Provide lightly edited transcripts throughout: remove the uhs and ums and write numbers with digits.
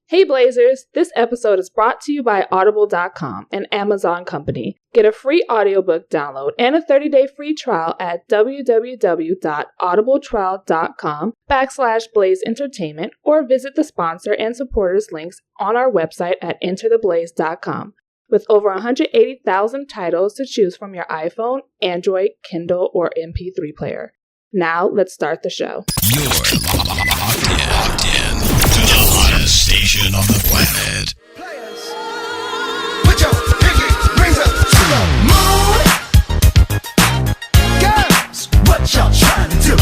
Hey Blazers, this episode is brought to you by Audible.com, an Amazon company. Get a free audiobook download and a 30-day free trial at www.audibletrial.com/Blaze Entertainment or visit the sponsor and supporters links on our website at entertheblaze.com. With over 180,000 titles to choose from your iPhone, Android, Kindle, or MP3 player. Now, let's start the show. You're locked in to the hottest station on the planet. Players, put your pinky rings up to the moon. Girls, what y'all trying to do?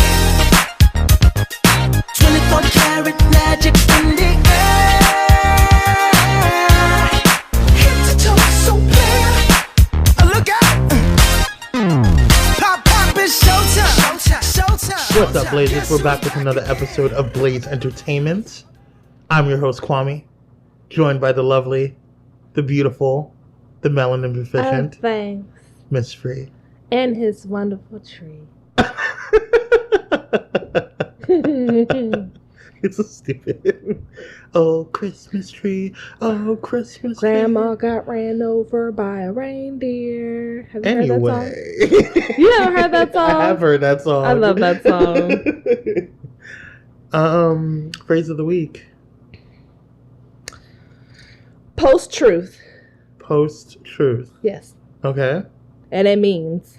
24 karat magic in the air. Hit the toe, so player. Look out. Pop, it's showtime. Showtime. What's up, Blazers? We're back with another episode of Blaze Entertainment. I'm your host, Kwame, joined by the lovely, the beautiful, the melanin deficient, Thanks. Miss Free. And his wonderful tree. It's so stupid. Oh, Christmas tree. Oh, Christmas tree. Grandma got ran over by a reindeer. Have you heard that Anyway. song? You haven't heard that song? I have heard that song. I love that song. Phrase of the week. Post-truth. Post-truth. Yes. Okay. And it means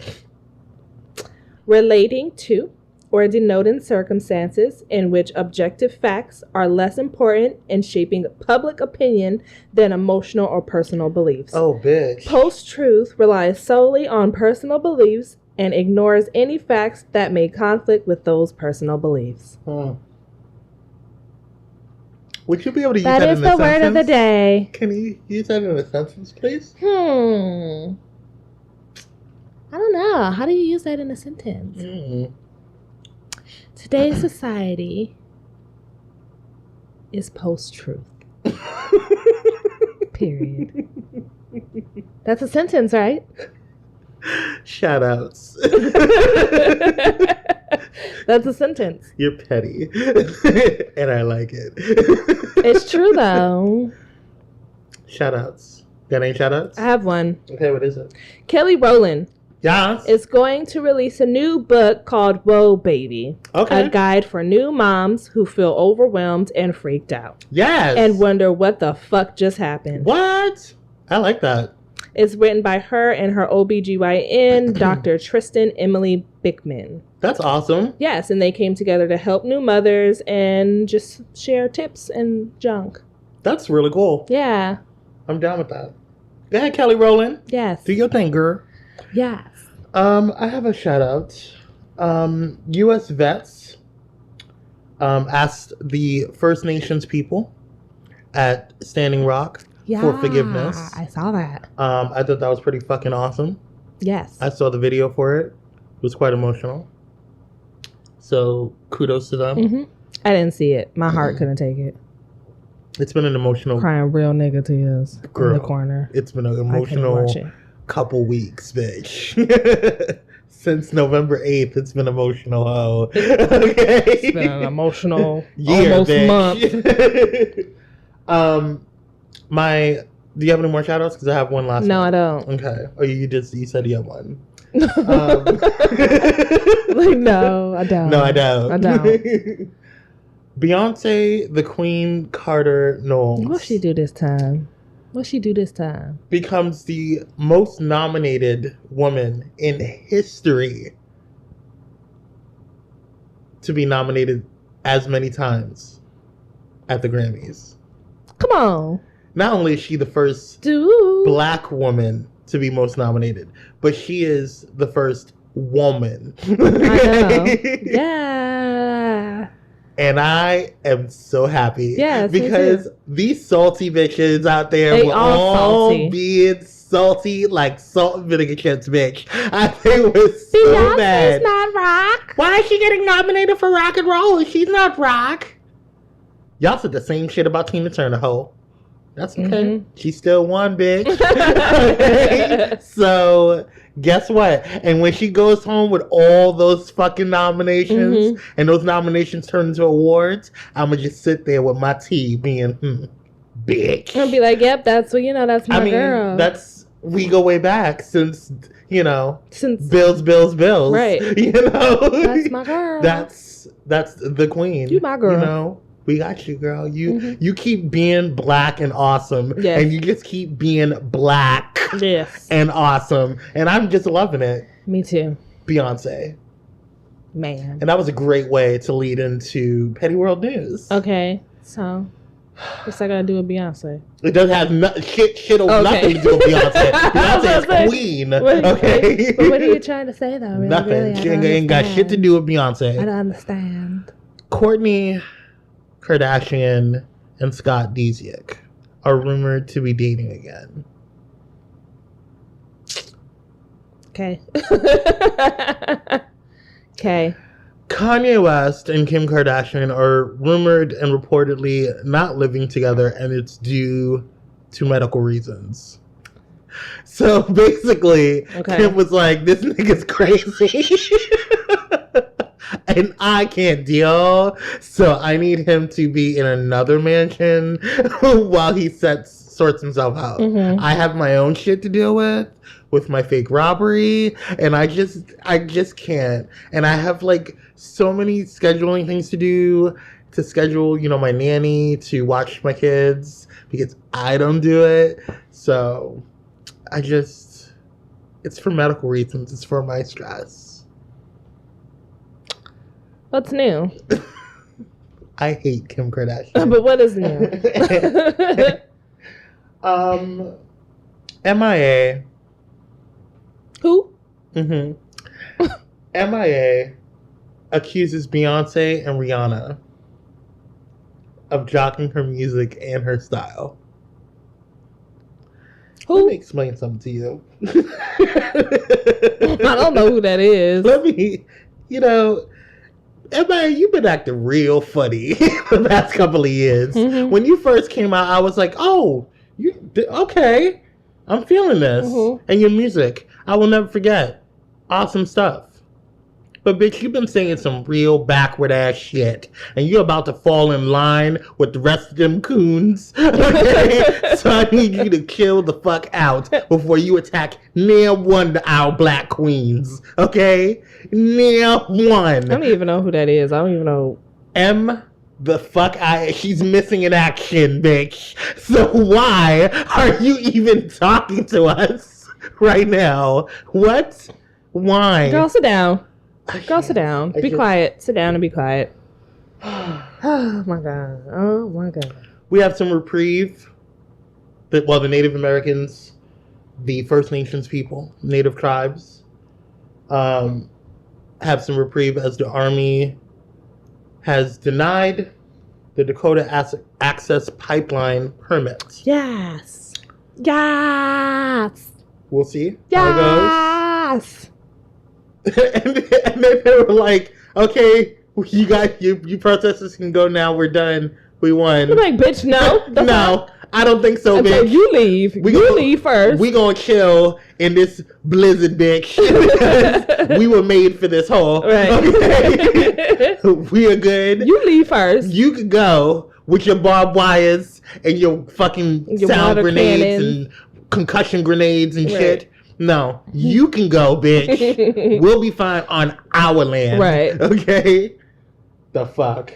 relating to or denoting circumstances in which objective facts are less important in shaping public opinion than emotional or personal beliefs. Oh, bitch. Post-truth relies solely on personal beliefs and ignores any facts that may conflict with those personal beliefs. Would you be able to use that in a sentence? That is the word of the day. Can you use that in a sentence, please? I don't know. How do you use that in a sentence? Today's society is post-truth. Period. That's a sentence, right? Shout outs. That's a sentence. You're petty. And I like it. It's true, though. Shout outs. Got any shout outs? I have one. Okay, what is it? Kelly Rowland Yes. is going to release a new book called Whoa, Baby. Okay. A guide for new moms who feel overwhelmed and freaked out. Yes. And wonder what the fuck just happened. What? I like that. It's written by her and her OBGYN, Dr. Tristan Emily Bickman. That's awesome. Yes, and they came together to help new mothers and just share tips and junk. That's really cool. Yeah. I'm down with that. Go ahead, Kelly Rowland. Yes. Do your thing, girl. Yes. I have a shout out. U.S. vets asked the First Nations people at Standing Rock for forgiveness. I saw that. I thought that was pretty fucking awesome. Yes. I saw the video for it. It was quite emotional. So kudos to them. Mm-hmm. I didn't see it. My heart couldn't take it. It's been an emotional Crying real nigga tears girl, in the corner. It's been an I couldn't watch emotional it. couple weeks, bitch. Since November 8th, it's been emotional, ho. Okay. It's been an emotional year, almost bitch. Month. Do you have any more shout outs? Because I have one last one. No, I don't. Okay. Oh, you said you have one. Like, no, I don't. No, I don't. I don't. Beyonce, the Queen Carter Knowles. What'd she do this time? Becomes the most nominated woman in history to be nominated as many times at the Grammys. Come on. Not only is she the first black woman to be most nominated, but she is the first woman. I know. Yeah. And I am so happy. Yes, because these salty bitches out there they were all being salty like salt and vinegar chips, bitch. I think it was so bad. Beyonce's not rock. Why is she getting nominated for rock and roll? She's not rock. Y'all said the same shit about Tina Turner, ho. That's okay. Mm-hmm. She still won, bitch. Okay? So, guess what? And when she goes home with all those fucking nominations, and those nominations turn into awards, I'm going to just sit there with my tea being, bitch. I'll be like, yep, that's that's my girl. We go way back since since Bills, right. That's my girl. That's the queen. You my girl. We got you, girl. You keep being black and awesome, yes. and you just keep being black, yes. and awesome, and I'm just loving it. Me too. Beyonce, man, and that was a great way to lead into Petty World News. Okay, so what's I gotta do with Beyonce? It doesn't have shit or nothing to do with Beyonce. Beyonce is queen. Okay, but what are you trying to say though? Really, nothing. Really? She ain't got shit to do with Beyonce. I don't understand. Kourtney Kardashian and Scott Disick are rumored to be dating again. Okay. Okay. Kanye West and Kim Kardashian are rumored and reportedly not living together, and it's due to medical reasons. So basically, Kim was like, this nigga's crazy. And I can't deal, so I need him to be in another mansion while he sorts himself out. Mm-hmm. I have my own shit to deal with my fake robbery, and I just can't. And I have like so many scheduling things to do, to schedule, my nanny to watch my kids because I don't do it. So it's for medical reasons. It's for my stress. What's new? I hate Kim Kardashian. But what is new? MIA. Who? Mm-hmm. MIA accuses Beyonce and Rihanna of jocking her music and her style. Who? Let me explain something to you. I don't know who that is. Let me, MIA, you've been acting real funny the past couple of years. Mm-hmm. When you first came out, I was like, oh, okay. I'm feeling this. Mm-hmm. And your music, I will never forget. Awesome stuff. But bitch, you've been saying some real backward ass shit. And you're about to fall in line with the rest of them coons. Okay? So I need you to chill the fuck out before you attack near one of our black queens. Okay? Near one. I don't even know who that is. I don't even know. She's missing in action, bitch. So why are you even talking to us right now? What? Why? Girl, sit down. Girl, sit down. Be quiet. Sit down and be quiet. Oh my God. Oh my God. We have some reprieve. The Native Americans, the First Nations people, Native tribes, have some reprieve as the Army has denied the Dakota Access Pipeline permit. Yes. Yes. We'll see how it goes. and then they were like, okay, you protesters can go now. We're done. We won. You're like, bitch, no. No, I don't think so, bitch. So you leave. Leave first. We gonna chill in this blizzard, bitch. Because we were made for this hole. Right. Okay? We are good. You leave first. You could go with your barbed wires and your fucking sound grenades and concussion grenades and shit. No, you can go, bitch. We'll be fine on our land. Right. Okay? The fuck?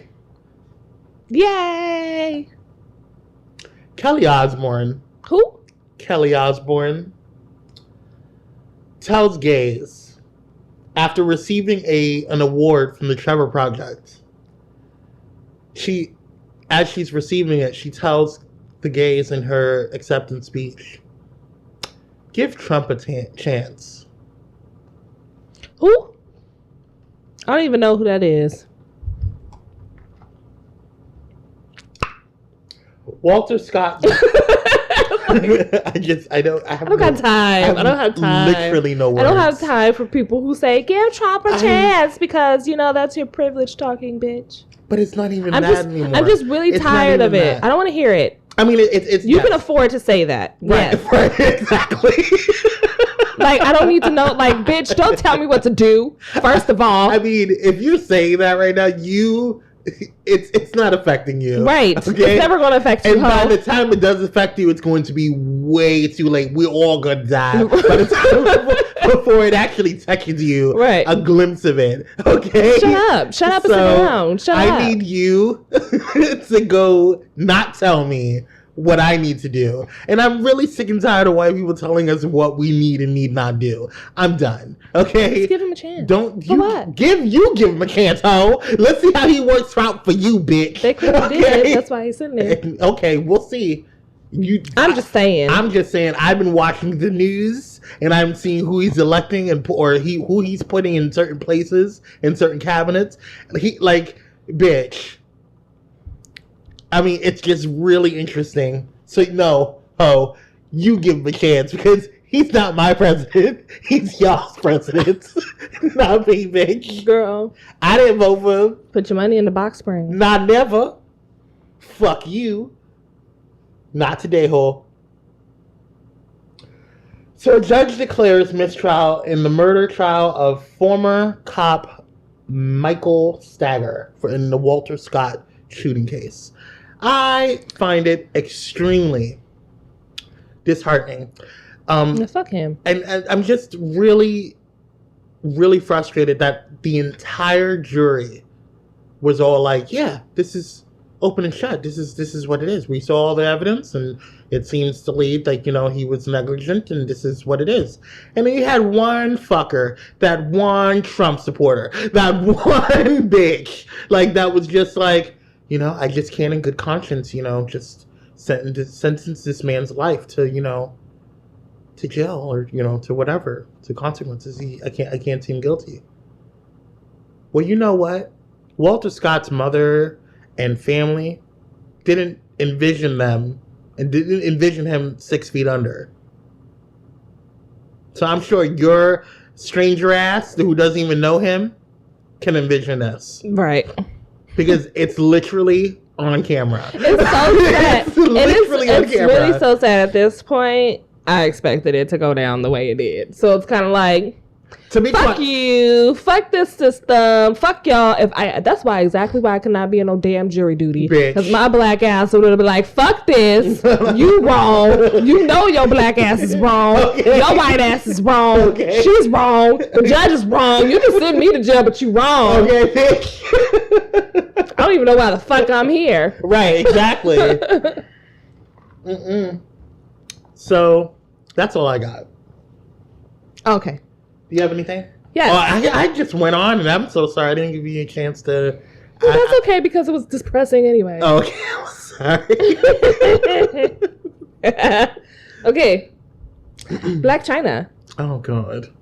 Yay! Kelly Osbourne. Who? Kelly Osbourne tells gays after receiving an award from the Trevor Project. As she's receiving it, she tells the gays in her acceptance speech, give Trump a chance. Who? I don't even know who that is. Walter Scott. I don't have time. I don't have time. Literally no words. I don't have time for people who say, give Trump a chance because, that's your privilege talking, bitch. But it's not even anymore. I'm just really tired of it. I don't want to hear it. I mean, it's you can afford to say that. Right, yes. Right, exactly. Like, I don't need to know, bitch, don't tell me what to do, first of all. I mean, if you're saying that right now, you it's not affecting you. Right. Okay? It's never going to affect you, And by the time it does affect you, it's going to be way too late. We're all going to die by the time before it actually touches you. Right. A glimpse of it. Okay? Shut up and sit down. Shut up. I need you to go not tell me what I need to do. And I'm really sick and tired of white people telling us what we need and need not do. I'm done. Okay? Just give him a chance. Don't For you what? give him a chance, ho. Let's see how he works out for you, bitch. They clearly did. That's why he's sitting there. Okay, we'll see. I'm just saying. I've been watching the news and I'm seeing who he's electing who he's putting in certain places, in certain cabinets. Bitch. I mean, it's just really interesting. So, no, ho, you give him a chance because he's not my president. He's y'all's president. Not me, bitch. Girl. I didn't vote for him. Put your money in the box spring. Not never. Fuck you. Not today, ho. So, a judge declares mistrial in the murder trial of former cop Michael Stagger in the Walter Scott shooting case. I find it extremely disheartening. Fuck him. And I'm just really, really frustrated that the entire jury was all like, yeah, this is open and shut. This is what it is. We saw all the evidence and it seems to lead he was negligent and this is what it is. And then you had one fucker, that one Trump supporter, that one bitch, that was just I just can't in good conscience, just sentence this man's life to jail or, to whatever, to consequences. I can't seem guilty. Well, you know what? Walter Scott's mother and family didn't envision them and didn't envision him 6 feet under. So I'm sure your stranger ass who doesn't even know him can envision this. Right. Because it's literally on camera. It's so sad. It's literally on camera. It's really so sad at this point. I expected it to go down the way it did. So it's kind of like, fuck you, fuck this system, fuck y'all. That's exactly why I cannot be in no damn jury duty. Because my black ass would be like, fuck this, you wrong. You know your black ass is wrong. Okay. Your white ass is wrong. Okay. She's wrong. The judge is wrong. You can send me to jail, but you wrong. Okay. I don't even know why the fuck I'm here. Right, exactly. So, that's all I got. Okay. Do you have anything? Yes. Oh, I just went on, and I'm so sorry I didn't give you a chance to... Well, that's okay, because it was depressing anyway. Oh, okay. I'm sorry. Okay. Black China. Oh, God.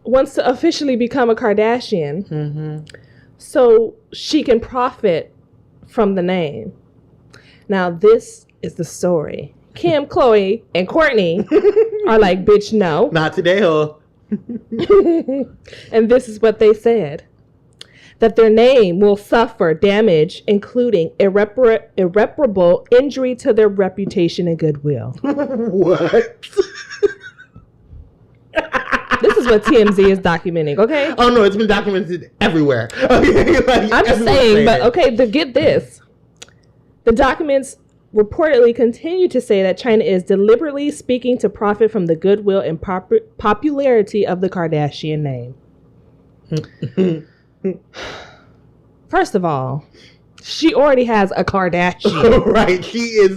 Wants to officially become a Kardashian so she can profit from the name. Now, this is the story. Kim, Khloe, and Kourtney are like, bitch, no. Not today, ho. And this is what they said. That their name will suffer damage, including irreparable injury to their reputation and goodwill. What? This is what TMZ is documenting, okay? Oh, no, it's been documented everywhere. Okay, I'm just saying, but okay, get this. The documents reportedly continue to say that China is deliberately seeking to profit from the goodwill and popularity of the Kardashian name. First of all, she already has a Kardashian. Right, she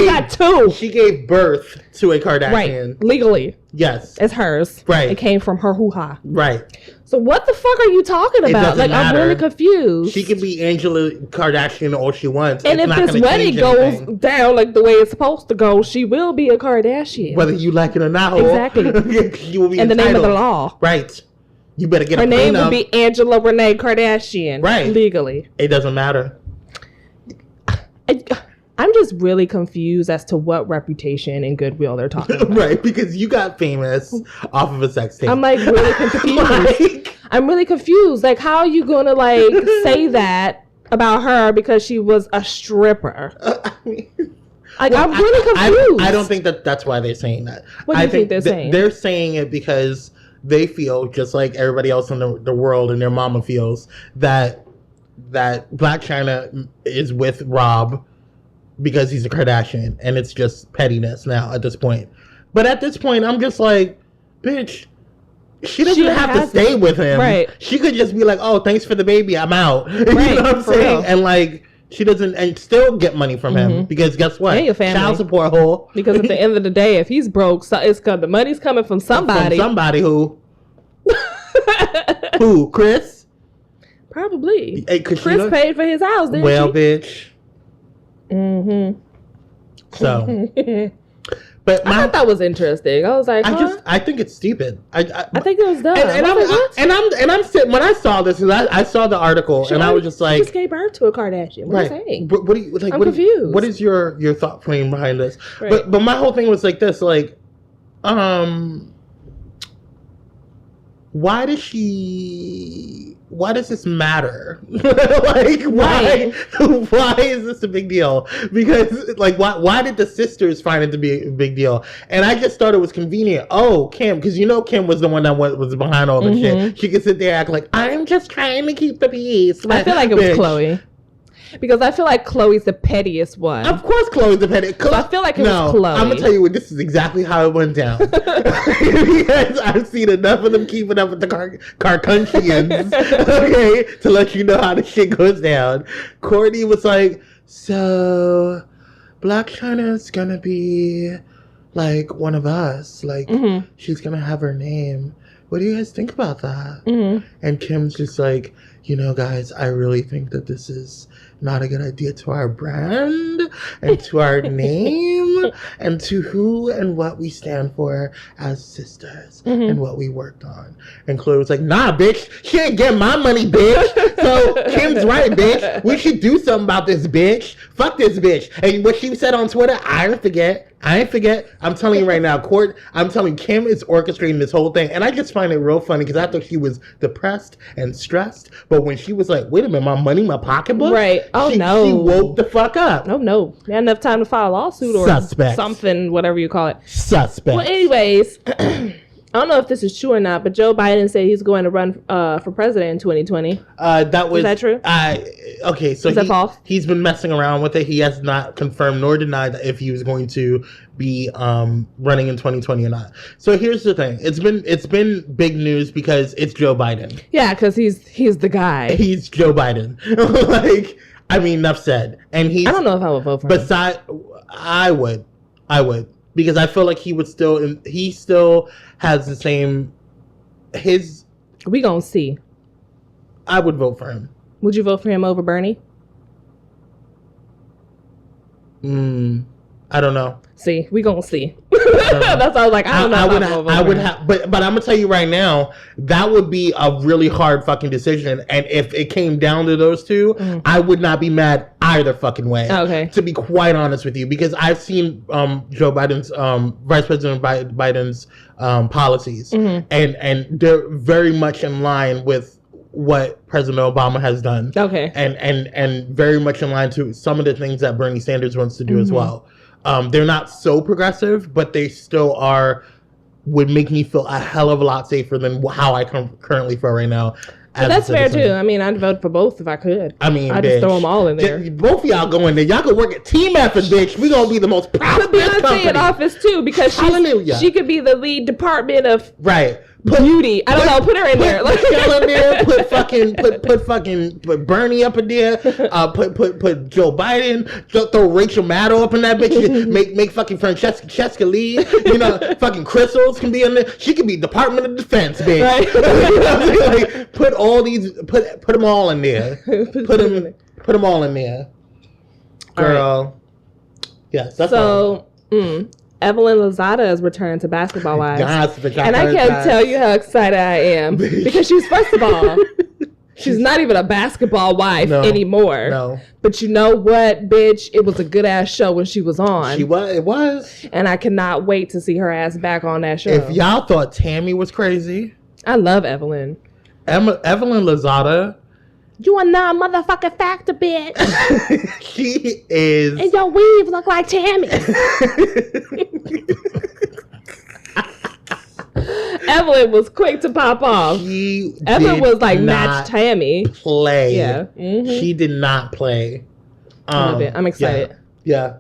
got two. She gave birth to a Kardashian. Right, legally. Yes. It's hers. Right. It came from her hoo-ha. Right. So what the fuck are you talking about? Like, I'm really confused. She can be Angela Kardashian all she wants. And if this wedding goes down like the way it's supposed to go, she will be a Kardashian. Whether you like it or not. Exactly. She will be in the name of the law. Right. You better get her a name will be Angela Renee Kardashian. Right. Legally. It doesn't matter. I'm just really confused as to what reputation and goodwill they're talking about. Right, because you got famous off of a sex tape. I'm like really confused. I'm really confused. Like, how are you going to like say that about her because she was a stripper? I'm really confused. I don't think that's why they're saying that. What do you think they're saying? They're saying it because they feel, just like everybody else in the world and their mama feels, that Black China is with Rob because he's a Kardashian, and it's just pettiness now at this point. But at this point, I'm just like, bitch, she doesn't have to stay with him. Right. She could just be like, oh, thanks for the baby, I'm out. Right, you know what I'm saying? real. And like, she doesn't, and still get money from him, because guess what? And your family. Child support hole. Because at the end of the day, if he's broke, so the money's coming from somebody. From somebody who? Who? Chris? Probably. Hey, Chris paid for his house, didn't well, she? bitch. Mm-hmm. So, but I thought that was interesting. I was like, I think it's stupid. I think it was dumb. And I'm sitting, when I saw this, I saw the article, and I was just like, she just gave birth to a Kardashian. What are you saying? What do you like? I'm confused. What is your thought frame behind this? Right. But my whole thing was like this, like, why does this matter? Like, why is this a big deal? Because, like, why did the sisters find it to be a big deal? And I just thought it was convenient. Oh, Kim, because Kim was the one that was behind all the shit. She could sit there and act like, I'm just trying to keep the peace. I feel like it was Khloe. Because I feel like Chloe's the pettiest one. Of course Chloe's the pettiest. So I feel like it was Khloe. I'm going to tell you what, this is exactly how it went down. Because I've seen enough of them keeping up with the Kardashians, okay, to let you know how the shit goes down. Kourtney was like, so Black China's going to be like one of us. Like, she's going to have her name. What do you guys think about that? And Kim's just like, guys, I really think that this is not a good idea to our brand and to our name and to who and what we stand for as sisters and what we worked on. And Chloe was like, nah, bitch, she ain't getting my money, bitch. So Kim's right, bitch. We should do something about this, bitch. Fuck this bitch. And what she said on Twitter, I ain't forget. I'm telling you right now, I'm telling you, Kim is orchestrating this whole thing. And I just find it real funny because I thought she was depressed and stressed. But when she was like, wait a minute, my money, my pocketbook? Right. Oh, she woke the fuck up. Oh, no. They had enough time to file a lawsuit or something, whatever you call it. Suspect. Well, anyways, I don't know if this is true or not, but Joe Biden said he's going to run for president in 2020. Is that true? Okay, so is that false? He's been messing around with it. He has not confirmed nor denied if he was going to be running in 2020 or not. So here's the thing: it's been big news because it's Joe Biden. Yeah, because he's the guy. He's Joe Biden. Like, I mean, enough said. And I don't know if I would vote for him. I would. Because I feel like he still has the same, we gonna see. I would vote for him. Would you vote for him over Bernie? I don't know. See, we gonna see. That's why I was like, I don't know. I would have, but I'm gonna tell you right now, that would be a really hard fucking decision. And if it came down to those two, I would not be mad either fucking way. Okay. To be quite honest with you, because I've seen Joe Biden's Vice President Biden's policies, and they're very much in line with what President Obama has done. Okay. And very much in line to some of the things that Bernie Sanders wants to do as well. They're not so progressive, but they still would make me feel a hell of a lot safer than how I currently feel right now. That's fair too. I mean, I'd vote for both if I could. I mean, I'd just throw them all in there. Both of y'all go in there. Y'all could work at team effort, bitch. We gonna be the most prosperous company. Put Beyonce in office too, because she could be the lead department of beauty. I don't know. Put her in there. Put Michelle in there. Put Bernie up in there. Put Joe Biden. Throw Rachel Maddow up in that bitch. Make fucking Francesca Lee. Fucking Crystals can be in there. She could be Department of Defense, bitch. Right. Like, put all these. Put them all in there. Put them all in there. Girl. Right. Yes. That's so. Evelyn Lozada is returning to Basketball Wives. And I can't tell you how excited I am. Because first of all, she's not even a basketball wife anymore. No. But you know what, bitch? It was a good ass show when she was on. It was. And I cannot wait to see her ass back on that show. If y'all thought Tammy was crazy. I love Evelyn. Evelyn Lozada. You are not a motherfucking factor, bitch. She is. And your weave look like Tammy. Evelyn was quick to pop off. Evelyn was like match Tammy. Play. Yeah. Mm-hmm. She did not play. I love it. I'm excited. Yeah.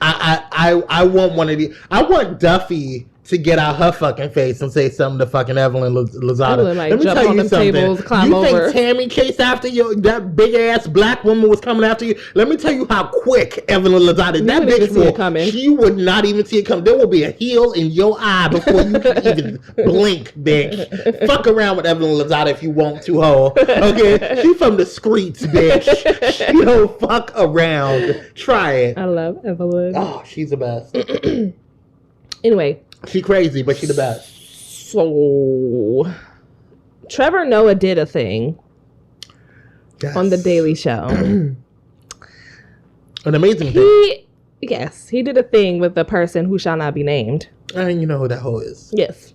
I want one of these. I want Duffy to get out her fucking face and say something to fucking Evelyn Lozada. Evelyn, like, let me tell you something. Tables, climb over. You think Tammy chased after you? That big ass black woman was coming after you. Let me tell you how quick Evelyn Lozada. That bitch she would not even see it coming. There will be a heel in your eye before you can even blink, bitch. Fuck around with Evelyn Lozada if you want to, ho. Okay, she from the streets, bitch. She don't fuck around. Try it. I love Evelyn. Oh, she's the best. Anyway. She crazy, but she the best. So, Trevor Noah did a thing on The Daily Show. An amazing thing. Yes, he did a thing with the person who shall not be named. And you know who that hoe is. Yes.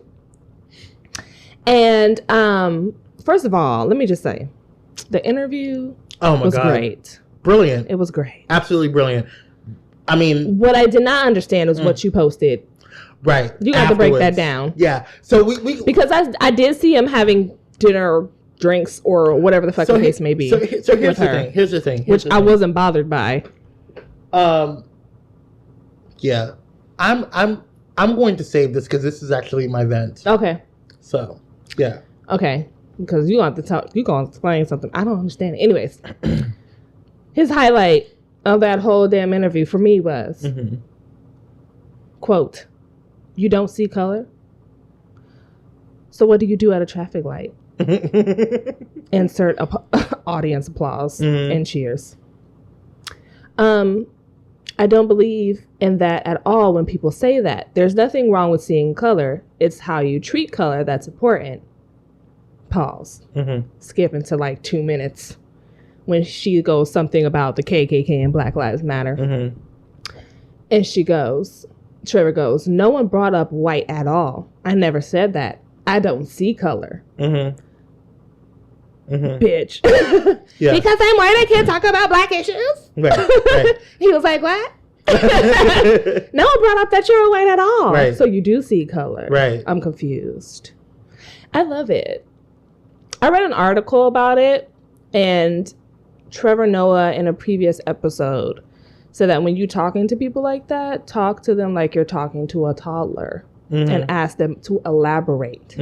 And first of all, let me just say, the interview was great. Brilliant. It was great. Absolutely brilliant. I mean, what I did not understand was what you posted. Right. You got to break that down. Yeah. So we because I did see him having dinner, drinks, or whatever the fuck the case may be. So here's the thing. Here's the thing. Which I wasn't bothered by. Yeah. I'm going to save this because this is actually my vent. Okay. So yeah. Okay. Because you want to talk. You gonna explain something. I don't understand it. Anyways, his highlight of that whole damn interview for me was quote. You don't see color? So what do you do at a traffic light? Insert audience applause and cheers. I don't believe in that at all when people say that. There's nothing wrong with seeing color. It's how you treat color that's important. Pause. Skip into like 2 minutes when she goes something about the KKK and Black Lives Matter. And she goes... Trevor goes, no one brought up white at all. I never said that. I don't see color. Bitch. Yeah. Because I'm white, I can't talk about black issues. Right. He was like, what? No one brought up that you're white at all. Right. So you do see color. Right. I'm confused. I love it. I read an article about it, and Trevor Noah in a previous episode so that when you're talking to people like that, talk to them like you're talking to a toddler and ask them to elaborate.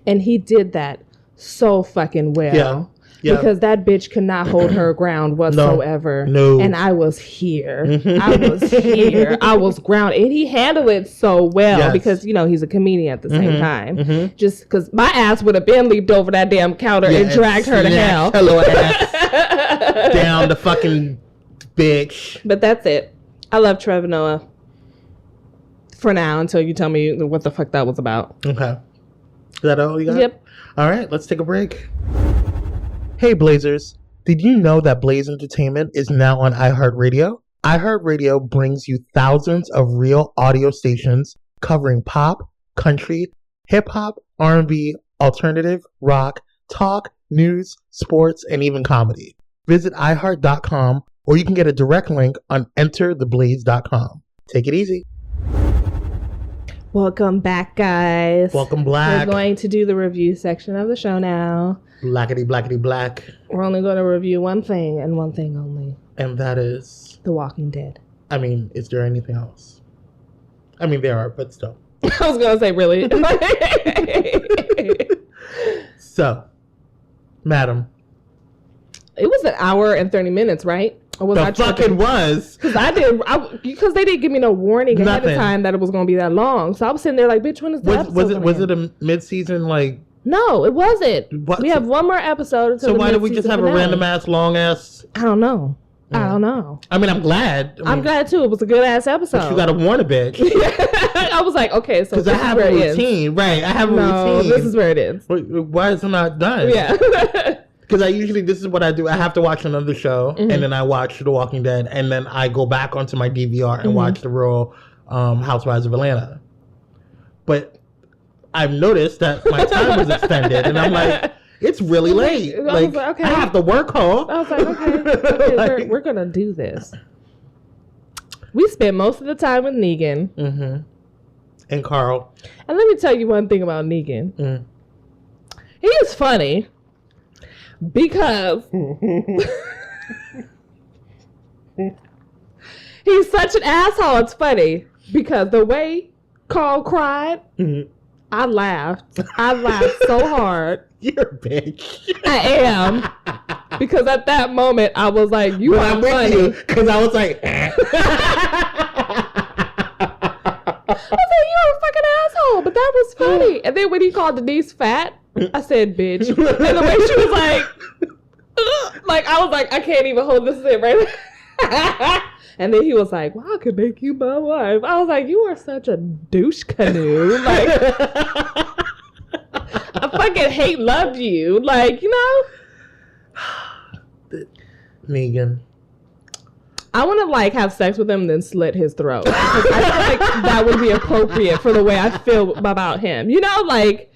And he did that so fucking well. Yeah. Because that bitch could not hold her ground whatsoever. No. And I was here. I was here. I was grounded. And he handled it so well because, you know, he's a comedian at the same time. Just because my ass would have been leaped over that damn counter and dragged her to hell. Hello ass down the fucking... bitch. But that's it. I love Trevor Noah. For now, until you tell me what the fuck that was about. Okay. Is that all you got? Yep. All right, let's take a break. Hey, Blazers. Did you know that Blaze Entertainment is now on iHeartRadio? iHeartRadio brings you thousands of real audio stations covering pop, country, hip-hop, R&B, alternative, rock, talk, news, sports, and even comedy. Visit iHeart.com or you can get a direct link on entertheblaze.com. Take it easy. Welcome back, guys. Welcome, Black. We're going to do the review section of the show now. Blackity, blackity, black. We're only going to review one thing and one thing only. And that is? The Walking Dead. I mean, is there anything else? I mean, there are, but still. I was going to say, really? So, madam. It was an hour and 30 minutes, right? Or was the fuck it was. Because they didn't give me no warning ahead of time that it was going to be that long. So I was sitting there like, bitch, when is the episode? Was it a mid-season, like... No, it wasn't. What? We have one more episode. So why did we just have a random-ass, long-ass... I don't know. I don't know. I mean, I'm glad. I'm glad, too. It was a good-ass episode. But you got to warn a bitch. I was like, okay, so this is where it is. Because I have a routine. Right, I have a routine. This is where it is. Why is it not done? Yeah. Because this is what I do. I have to watch another show, and then I watch The Walking Dead, and then I go back onto my DVR and watch the Real Housewives of Atlanta. But I've noticed that my time was extended, and I'm like, it's really late. Like, okay. I have to work home. I was like, okay, we're going to do this. We spent most of the time with Negan. And Carl. And let me tell you one thing about Negan. He is funny because he's such an asshole. It's funny because the way Carl cried, I laughed. I laughed so hard. You're a bitch. I am. Because at that moment, I was like, you are funny. Because I was like, I was like, you're a fucking asshole. But that was funny. And then when he called Denise fat, I said, bitch. And the way she was like, I was like, I can't even hold this in right now. And then he was like, well, I could make you my wife. I was like, you are such a douche canoe. Like, I fucking loved you. Like, you know? Negan. I want to like have sex with him and then slit his throat. Because I feel like that would be appropriate for the way I feel about him. You know, like,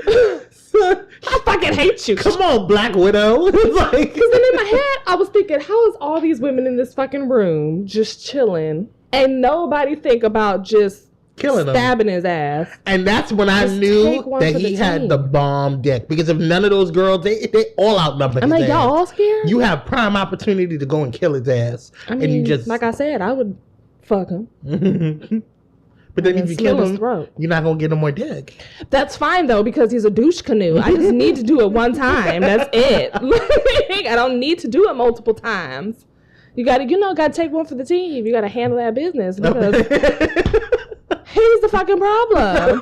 I fucking hate you. Come on, Black Widow. Like, because then in my head, I was thinking, how is all these women in this fucking room just chilling and nobody think about just killing him, stabbing his ass? And that's when I knew that he had the bomb dick. Because if none of those girls, they all outnumbered his I'm like, ass. y'all all scared? You have prime opportunity to go and kill his ass. I mean, and you just, like I said, I would fuck him. But then if you kill him, throat. you're not going to get no more dick. That's fine, though, because he's a douche canoe. I just need to do it one time. That's it. I don't need to do it multiple times. You got to take one for the team. You got to handle that business because he's the fucking problem.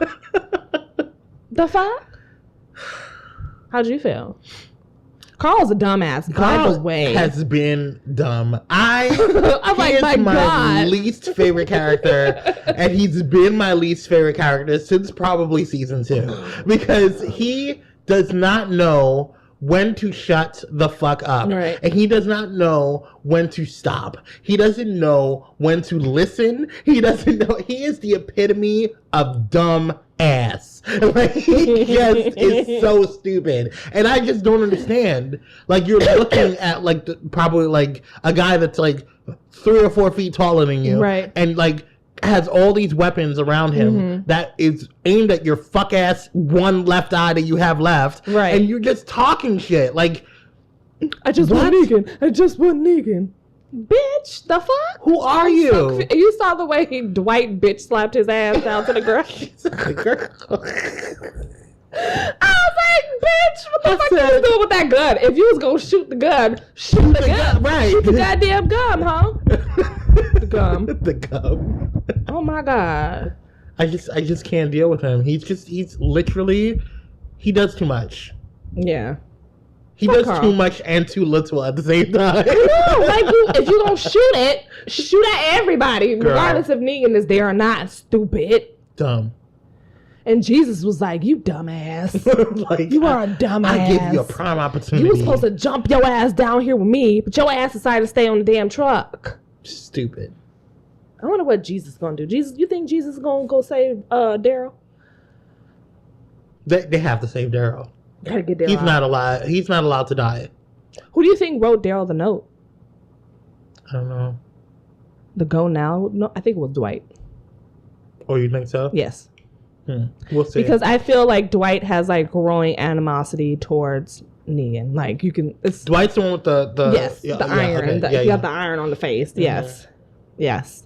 The fuck? How'd you feel? Carl's a dumbass. By the way, has been dumb. I'm like, my God. Least favorite character, and he's been my least favorite character since probably season 2 because he does not know when to shut the fuck up, right. And he does not know when to stop. He doesn't know when to listen. He doesn't know. He is the epitome of dumb ass. Like, he just is so stupid, and I just don't understand. Like, you're looking at like probably like a guy that's like 3 or 4 feet taller than you, right? And like has all these weapons around him that is aimed at your fuck ass one left eye that you have left, right? And you're just talking shit like, I just want Negan. I just want Negan. Bitch, the fuck? Who are you? You saw the way Dwight bitch slapped his ass down to the ground. I was like, bitch, what the fuck you was doing with that gun? If you was gonna shoot the gun, shoot the gun. Right. Shoot the goddamn gum, huh? The gum. The gum. Oh my God. I just can't deal with him. He's literally, he does too much. Yeah. He does too much and too little at the same time. No, like if you gonna shoot it, shoot at everybody, regardless if Negan is there or not. Stupid. Dumb. And Jesus was like, you dumbass. Like, you are a dumbass. I give you a prime opportunity. You were supposed to jump your ass down here with me, but your ass decided to stay on the damn truck. Stupid. I wonder what Jesus is gonna do. You think Jesus is gonna go save Daryl? They have to save Daryl. Gotta get Daryl. He's not alive. He's not allowed to die. Who do you think wrote Daryl the note? I don't know. The go now? No, I think it was Dwight. Oh, you think so? Yes. We'll see. Because I feel like Dwight has like growing animosity towards Negan. Like you can. Dwight's the one with the iron. Okay. He got the iron on the face. Mm-hmm. Yes. Yes.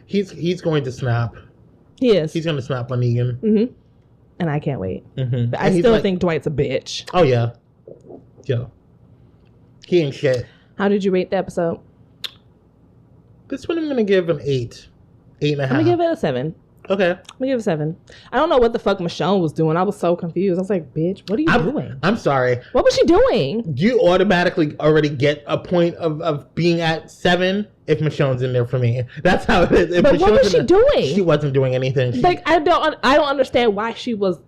He's going to snap. He is. He's going to snap on Negan. Mm-hmm. And I can't wait. Mm-hmm. But I still think Dwight's a bitch. Oh yeah. Yeah. He ain't shit. How did you rate the episode? This one I'm gonna give an 8. 8.5. I'm gonna give it a 7. Okay. I'm gonna give it a 7. I don't know what the fuck Michonne was doing. I was so confused. I was like, bitch, what are you doing? I'm sorry. What was she doing? You automatically already get a point of being at 7 if Michonne's in there for me. That's how it is. But what was she doing? She wasn't doing anything. I don't understand why she was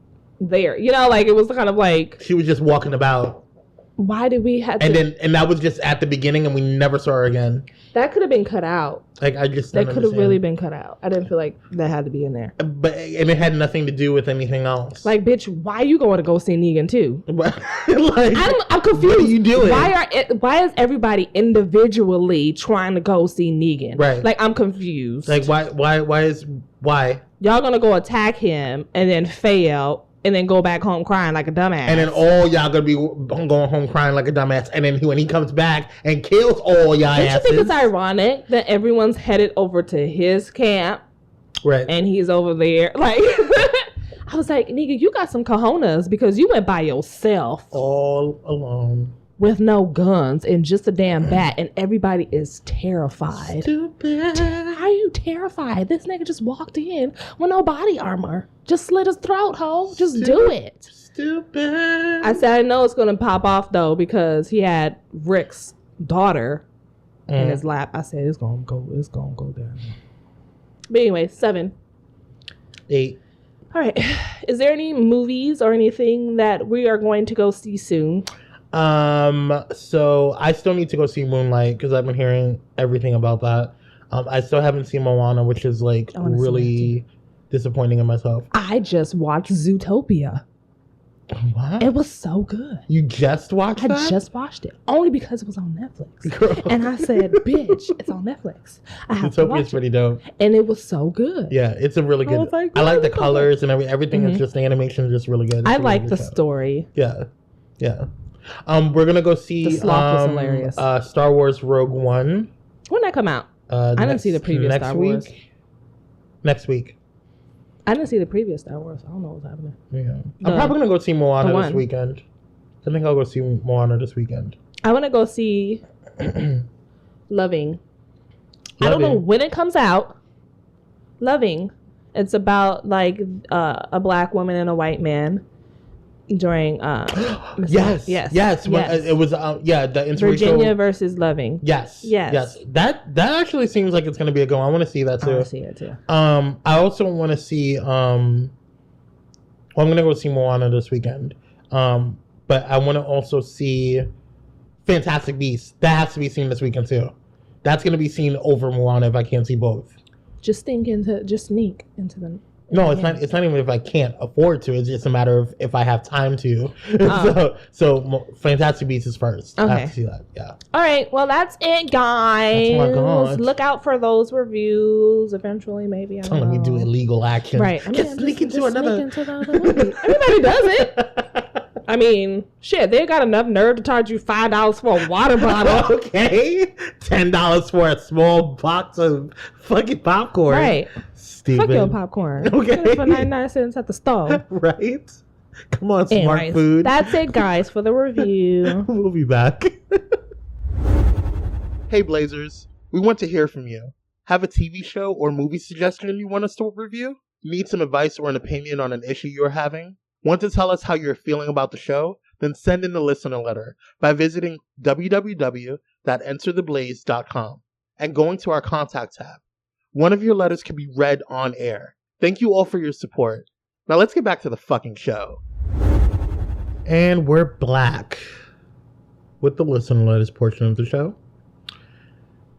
there. You know, like it was kind of like she was just walking about. Why did we have to... And that was just at the beginning and we never saw her again. That could have been cut out. Like, I just That could have really been cut out. I didn't feel like that had to be in there. And it had nothing to do with anything else. Like, bitch, why are you going to go see Negan too? Like, I'm confused. What are you doing? Why is everybody individually trying to go see Negan? Right. Like, I'm confused. Like, why? Y'all gonna go attack him and then fail and then go back home crying like a dumbass. And then all y'all gonna be going home crying like a dumbass. And then when he comes back and kills all y'all asses. Don't you think it's ironic that everyone's headed over to his camp? Right. And he's over there. Like, I was like, nigga, you got some cojones because you went by yourself. All alone. With no guns and just a damn bat. And everybody is terrified. Stupid. How are you terrified? This nigga just walked in with no body armor. Just slit his throat, ho. Just do it. Stupid. I said, I know it's going to pop off, though, because he had Rick's daughter in his lap. I said, it's going to go down. But anyway, 7. 8. All right. Is there any movies or anything that we are going to go see soon? So I still need to go see Moonlight because I've been hearing everything about that. I still haven't seen Moana, which is like really disappointing in myself. I just watched Zootopia. What? It was so good. You just watched that? I just watched it. Only because it was on Netflix. Girl. And I said, bitch, it's on Netflix. I have to watch Zootopia's pretty dope. And it was so good. Yeah, it's a really good. I like the colors and everything. Is just the animation is just really good. I like the story. Yeah. We're gonna go see the sloth was hilarious. Star Wars Rogue One. When did that come out? I didn't see the previous Star Wars. Next week. I didn't see the previous Star Wars. I don't know what's happening. Yeah. I'm probably gonna go see Moana this weekend. I think I'll go see Moana this weekend. I want to go see Loving. I don't know when it comes out. Loving. It's about like a black woman and a white man during yes. It was the interracial Virginia versus Loving. Yes. That actually seems like it's gonna be a go. I want to see that too. I want to see it too. I also want to see I'm gonna go see Moana this weekend. But I want to also see Fantastic Beasts. That has to be seen this weekend too. That's gonna be seen over Moana if I can't see both. Just sneak into them. No, it's not. It's not even if I can't afford to. It's just a matter of if I have time to. So Fantastic Beasts is first. Okay. I have to see that. Yeah. All right. Well, that's it, guys. Oh my God. Look out for those reviews. Eventually, maybe. I don't know. Let me do illegal action. Right. I mean, just sneak into another movie. Everybody does it. I mean, shit. They got enough nerve to charge you $5 for a water bottle. Okay. $10 for a small box of fucking popcorn. Right. Stupid. Fuck your popcorn. Okay. For 99 cents at the store. Right. Come on, smart food. That's it, guys, for the review. We'll be back. Hey, Blazers. We want to hear from you. Have a TV show or movie suggestion you want us to review? Need some advice or an opinion on an issue you're having? Want to tell us how you're feeling about the show? Then send in a listener letter by visiting www.entertheblaze.com and going to our contact tab. One of your letters can be read on air. Thank you all for your support. Now let's get back to the fucking show. And we're back with the listener letters portion of the show.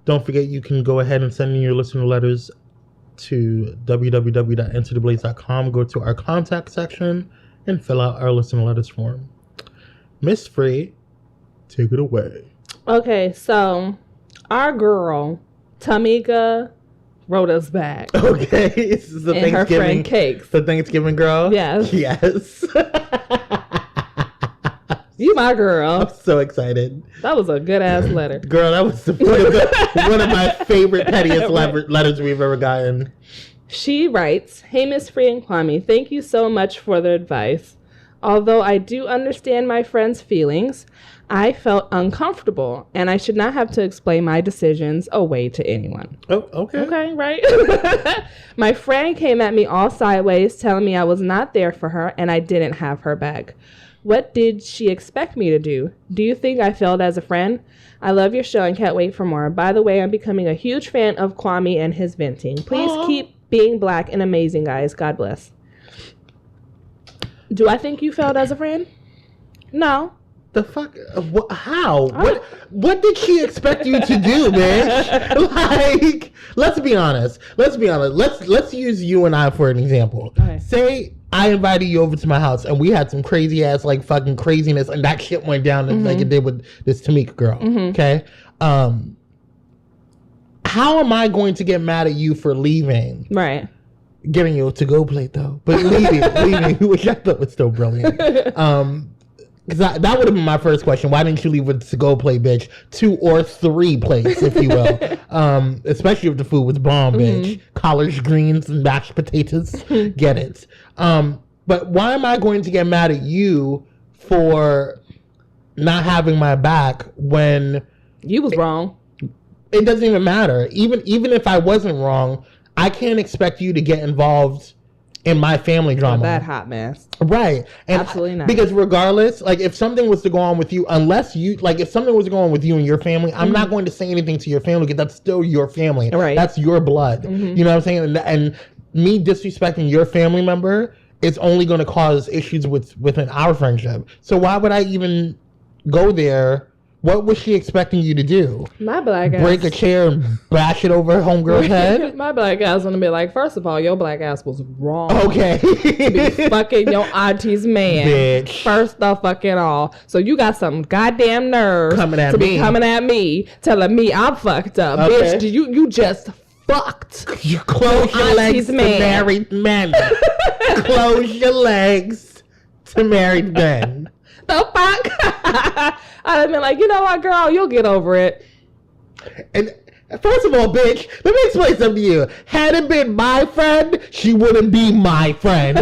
Don't forget you can go ahead and send in your listener letters to www.entertheblaze.com. Go to our contact section and fill out our listener letters form. Miss Free, take it away. Okay, so our girl, Tamika, wrote us back. Okay, this is the and her friend Cakes. The Thanksgiving girl? Yes. Yes. You my girl. I'm so excited. That was a good ass letter. Girl, that was one of my favorite pettiest letters we've ever gotten. She writes, "Hey Miss Free and Kwame, thank you so much for the advice. Although I do understand my friend's feelings, I felt uncomfortable and I should not have to explain my decisions away to anyone." Oh, okay. Okay, right? My friend came at me all sideways, telling me I was not there for her and I didn't have her back. What did she expect me to do? Do you think I failed as a friend? I love your show and can't wait for more. By the way, I'm becoming a huge fan of Kwame and his venting. Please keep being black and amazing, guys. God bless. Do I think you failed as a friend? No. The fuck? How? What did she expect you to do, bitch? Like, let's be honest. Let's use you and I for an example. Okay. Say I invited you over to my house and we had some crazy ass like fucking craziness and that shit went down like it did with this Tamika girl. Okay. How am I going to get mad at you for leaving? Right. getting you a to-go plate though. But leave me, which I thought was still brilliant. Because that would have been my first question. Why didn't you leave with a to-go plate, bitch? 2 or 3 plates, if you will. Especially if the food was bomb, bitch. Collard greens and mashed potatoes. Get it. But why am I going to get mad at you for not having my back when you was wrong? It doesn't even matter. Even if I wasn't wrong, I can't expect you to get involved in my family drama. That hot mess. Right. And absolutely not. Because regardless, like if something was to go on with you, if something was to go on with you and your family, I'm not going to say anything to your family because that's still your family. Right. That's your blood. You know what I'm saying? And me disrespecting your family member is only going to cause issues within our friendship. So why would I even go there? What was she expecting you to do? My black ass. Break a chair and bash it over her homegirl's head? My black ass gonna be like, first of all, your black ass was wrong. Okay. To be fucking your auntie's man. Bitch. First of fucking all. So you got some goddamn nerve to be coming at me, telling me I'm fucked up. Okay. Bitch, you just fucked. You close your legs to married men. Close your legs to married men. The fuck? I'd have been like, you know what, girl, you'll get over it. And first of all, bitch, let me explain something to you. Had it been my friend, she wouldn't be my friend.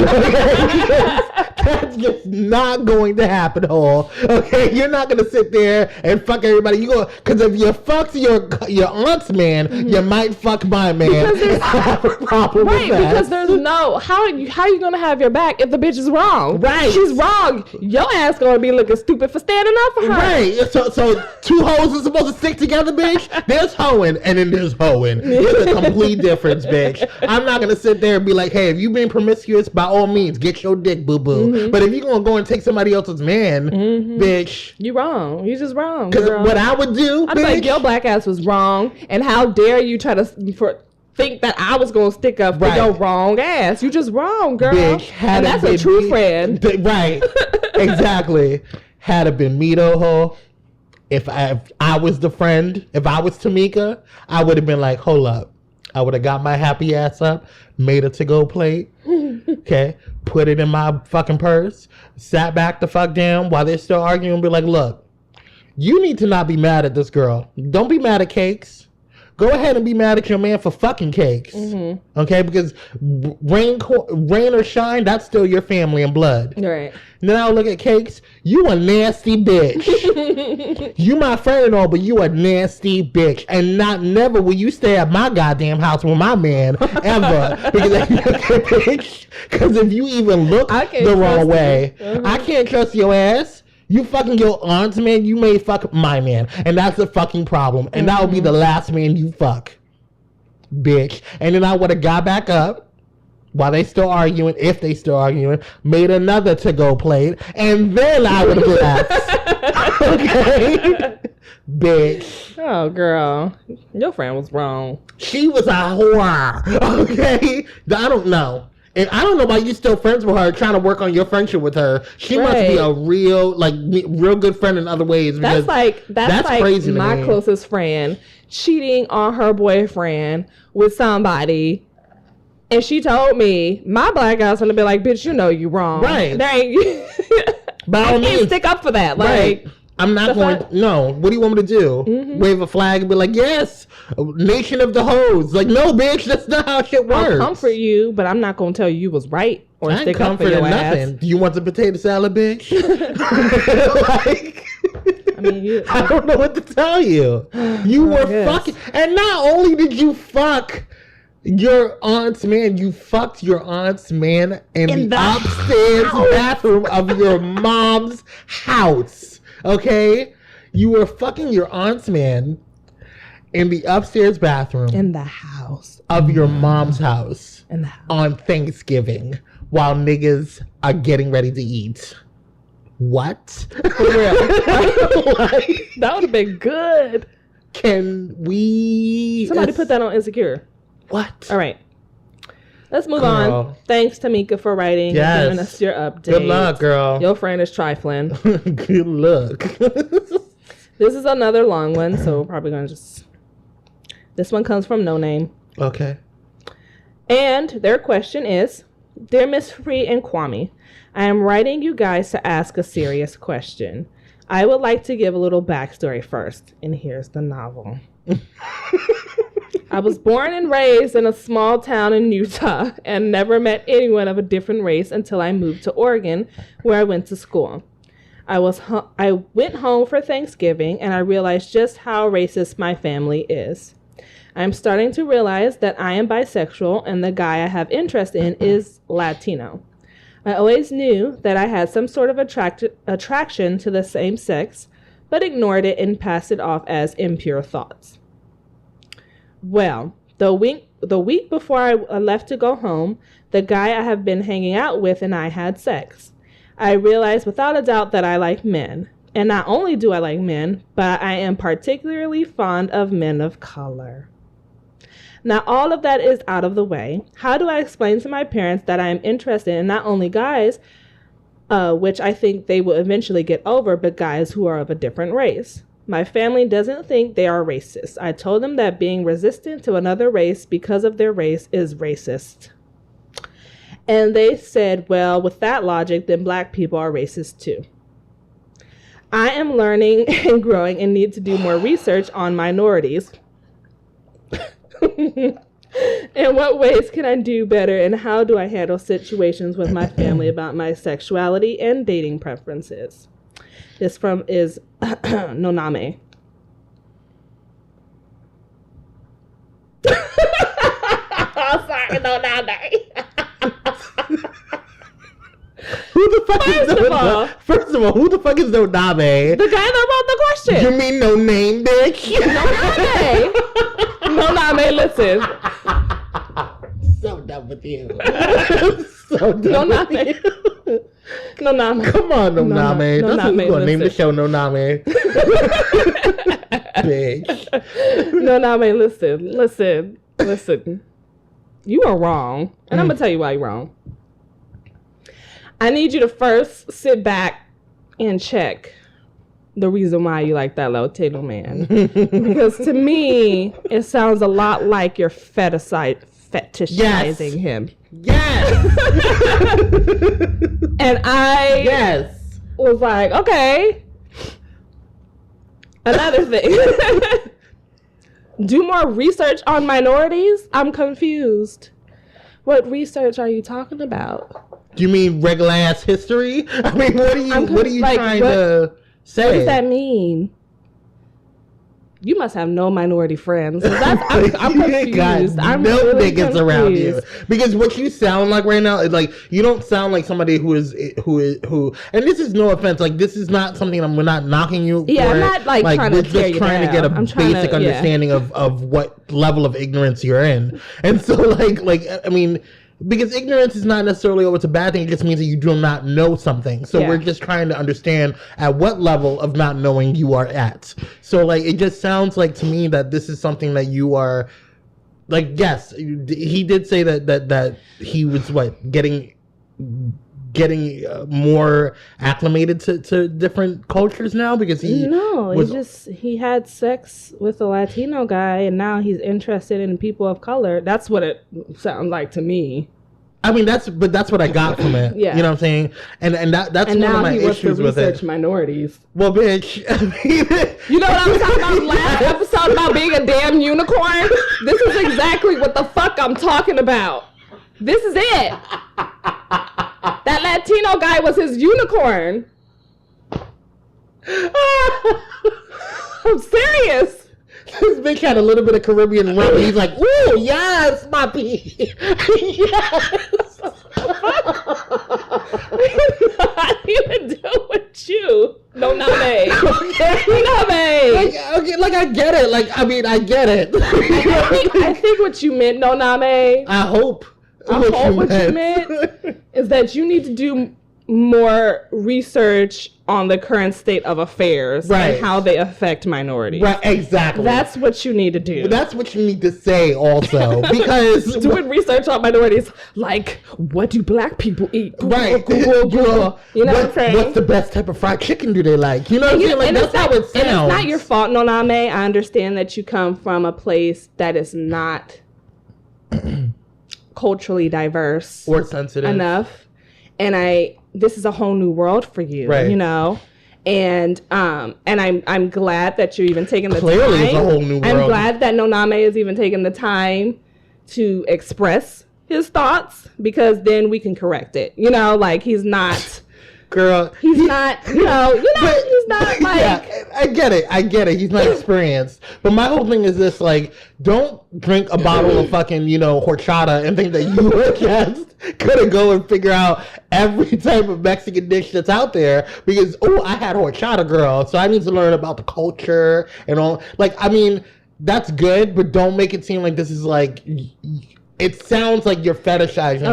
That's just not going to happen, Hole. Okay, you're not gonna sit there and fuck everybody. You go because if you fucked your aunt's man, you might fuck my man. Because have a problem with that. Because there's no how are you gonna have your back if the bitch is wrong? Right, she's wrong. Your ass gonna be looking stupid for standing up for her. Right. So 2 hoes are supposed to stick together, bitch. There's hoeing and then there's hoeing. There's a complete difference, bitch. I'm not gonna sit there and be like, hey, if you being promiscuous, by all means, get your dick, boo boo. But if you're gonna go and take somebody else's man, bitch, you wrong. You just wrong. Because what I would do, I'd be like, your black ass was wrong, and how dare you try to think that I was gonna stick up for your wrong ass? You just wrong, girl. Bitch, and that's a true friend. Right. Exactly. Had it been me though, ho, if I was the friend, if I was Tamika, I would have been like, hold up. I would have got my happy ass up, made a to-go plate, okay, put it in my fucking purse, sat back the fuck down while they're still arguing and be like, look, you need to not be mad at this girl. Don't be mad at Cakes. Go ahead and be mad at your man for fucking Cakes, okay? Because rain or shine, that's still your family and blood. Right. And then I'll look at Cakes. You a nasty bitch. You my friend and all, but you a nasty bitch. And never will you stay at my goddamn house with my man ever. Because if you even look the wrong way, I can't trust your ass. You fucking your aunt's man, you may fuck my man. And that's the fucking problem. And that will be the last man you fuck. Bitch. And then I would have got back up while they still arguing, if they still arguing, made another to-go plate, and then I would have left. Okay? Bitch. Oh, girl. Your friend was wrong. She was a whore. Okay? I don't know. And I don't know why you still friends with her, trying to work on your friendship with her. She must be a real good friend in other ways. That's like crazy to my me. closest friend cheating on her boyfriend with somebody. And she told me, my black guy's gonna be like, bitch, you know you wrong. Right. There ain't I can't stick up for that. Like, right. I'm not going to, no. What do you want me to do? Wave a flag and be like, yes, nation of the hoes. Like, no, bitch, that's not how shit works. I'll comfort you, but I'm not going to tell you was right or I stick up for your nothing. ass. Do you want the potato salad, bitch? I mean, I don't know what to tell you. You were fucking, and not only did you fuck your aunt's man, you fucked your aunt's man in the upstairs bathroom of your mom's house. Okay? You were fucking your aunt's man in the upstairs bathroom. In the house. Of your mom's house. In the house. On Thanksgiving. While niggas are getting ready to eat. What? For real. That would have been good. Can we... Somebody put that on Insecure. What? All right. Let's move on. Thanks, Tamika, for writing and giving us your update. Good luck, girl. Your friend is trifling. Good luck. This is another long one, so we're probably going to just... This one comes from NONAME. Okay. And their question is, Dear Miss Free and Kwame, I am writing you guys to ask a serious question. I would like to give a little backstory first, and here's the novel. I was born and raised in a small town in Utah and never met anyone of a different race until I moved to Oregon, where I went to school. I went home for Thanksgiving, and I realized just how racist my family is. I'm starting to realize that I am bisexual, and the guy I have interest in is Latino. I always knew that I had some sort of attraction to the same sex, but ignored it and passed it off as impure thoughts. Well, the week before I left to go home, the guy I have been hanging out with and I had sex. I realized without a doubt that I like men. And not only do I like men, but I am particularly fond of men of color. Now, all of that is out of the way. How do I explain to my parents that I am interested in not only guys, which I think they will eventually get over, but guys who are of a different race? My family doesn't think they are racist. I told them that being resistant to another race because of their race is racist. And they said, well, with that logic, then black people are racist too. I am learning and growing and need to do more research on minorities. In what ways can I do better, and how do I handle situations with my family about my sexuality and dating preferences? This is NONAME. Sorry, NONAME. Who the fuck is NONAME? First of all, who the fuck is NONAME? The guy that wrote the question. You mean no name, bitch? NONAME. NONAME, listen. So done with you. So done with you. NONAME. Come on, NONAME. That's what we're going to name the show, NONAME. Bitch. NONAME, listen. You are wrong. And I'm going to tell you why you're wrong. I need you to first sit back and check the reason why you like that Latino man. Because to me, it sounds a lot like you're fetishizing him. Yes. And I was like, okay. Another thing. Do more research on minorities? I'm confused. What research are you talking about? Do you mean regular ass history? I mean, what are you trying to say? What does that mean? You must have no minority friends. I'm confused. I'm no really niggas confused. around you, because what you sound like right now is like you don't sound like somebody who. And this is no offense. Like, this is not something we're not knocking you. Yeah, for I'm not like trying to tear you trying down. to get a basic understanding of what level of ignorance you're in, and so like I mean. Because ignorance is not necessarily always a bad thing. It just means that you do not know something. So we're just trying to understand at what level of not knowing you are at. So, like, it just sounds like to me that this is something that you are, like, yes, he did say that he was, getting more acclimated to different cultures now, because he had sex with a Latino guy and now he's interested in people of color. That's what it sounds like to me. I mean, that's what I got from it. Yeah. You know what I'm saying? And that's one of my issues with it. And now he wants to research minorities. Well, bitch. I mean, you know what I was talking about last episode about being a damn unicorn? This is exactly what the fuck I'm talking about. This is it. That Latino guy was his unicorn. I'm serious. This bitch had a little bit of Caribbean rum, and he's like, ooh, yes, Poppy. Yes. Not even do with you. No, NONAME. Okay, like I get it. Like, I mean, I get it. I think what you meant, NONAME. I hope what you meant is that you need to do more research on the current state of affairs and how they affect minorities. Right, exactly. That's what you need to do. But that's what you need to say also, because doing research on minorities, like, what do black people eat? Google. You know what I'm saying? What's the best type of fried chicken do they like? You know what I'm saying? Like, that's how it sounds. And it's not your fault, NONAME. I understand that you come from a place that is not culturally diverse or sensitive enough, and this is a whole new world for you, right. you know. And I'm glad that you're even taking the Clearly time. It's a whole new world. I'm glad that NONAME is even taking the time to express his thoughts, because then we can correct it. You know, like he's not. Girl, he's not. You know, he's not like. Yeah, I get it. He's not experienced. But my whole thing is this: like, don't drink a bottle of fucking, horchata and think that you are just gonna go and figure out every type of Mexican dish that's out there. Because I had horchata, girl, so I need to learn about the culture and all. Like, I mean, that's good, but don't make it seem like this is like. It sounds like you're fetishizing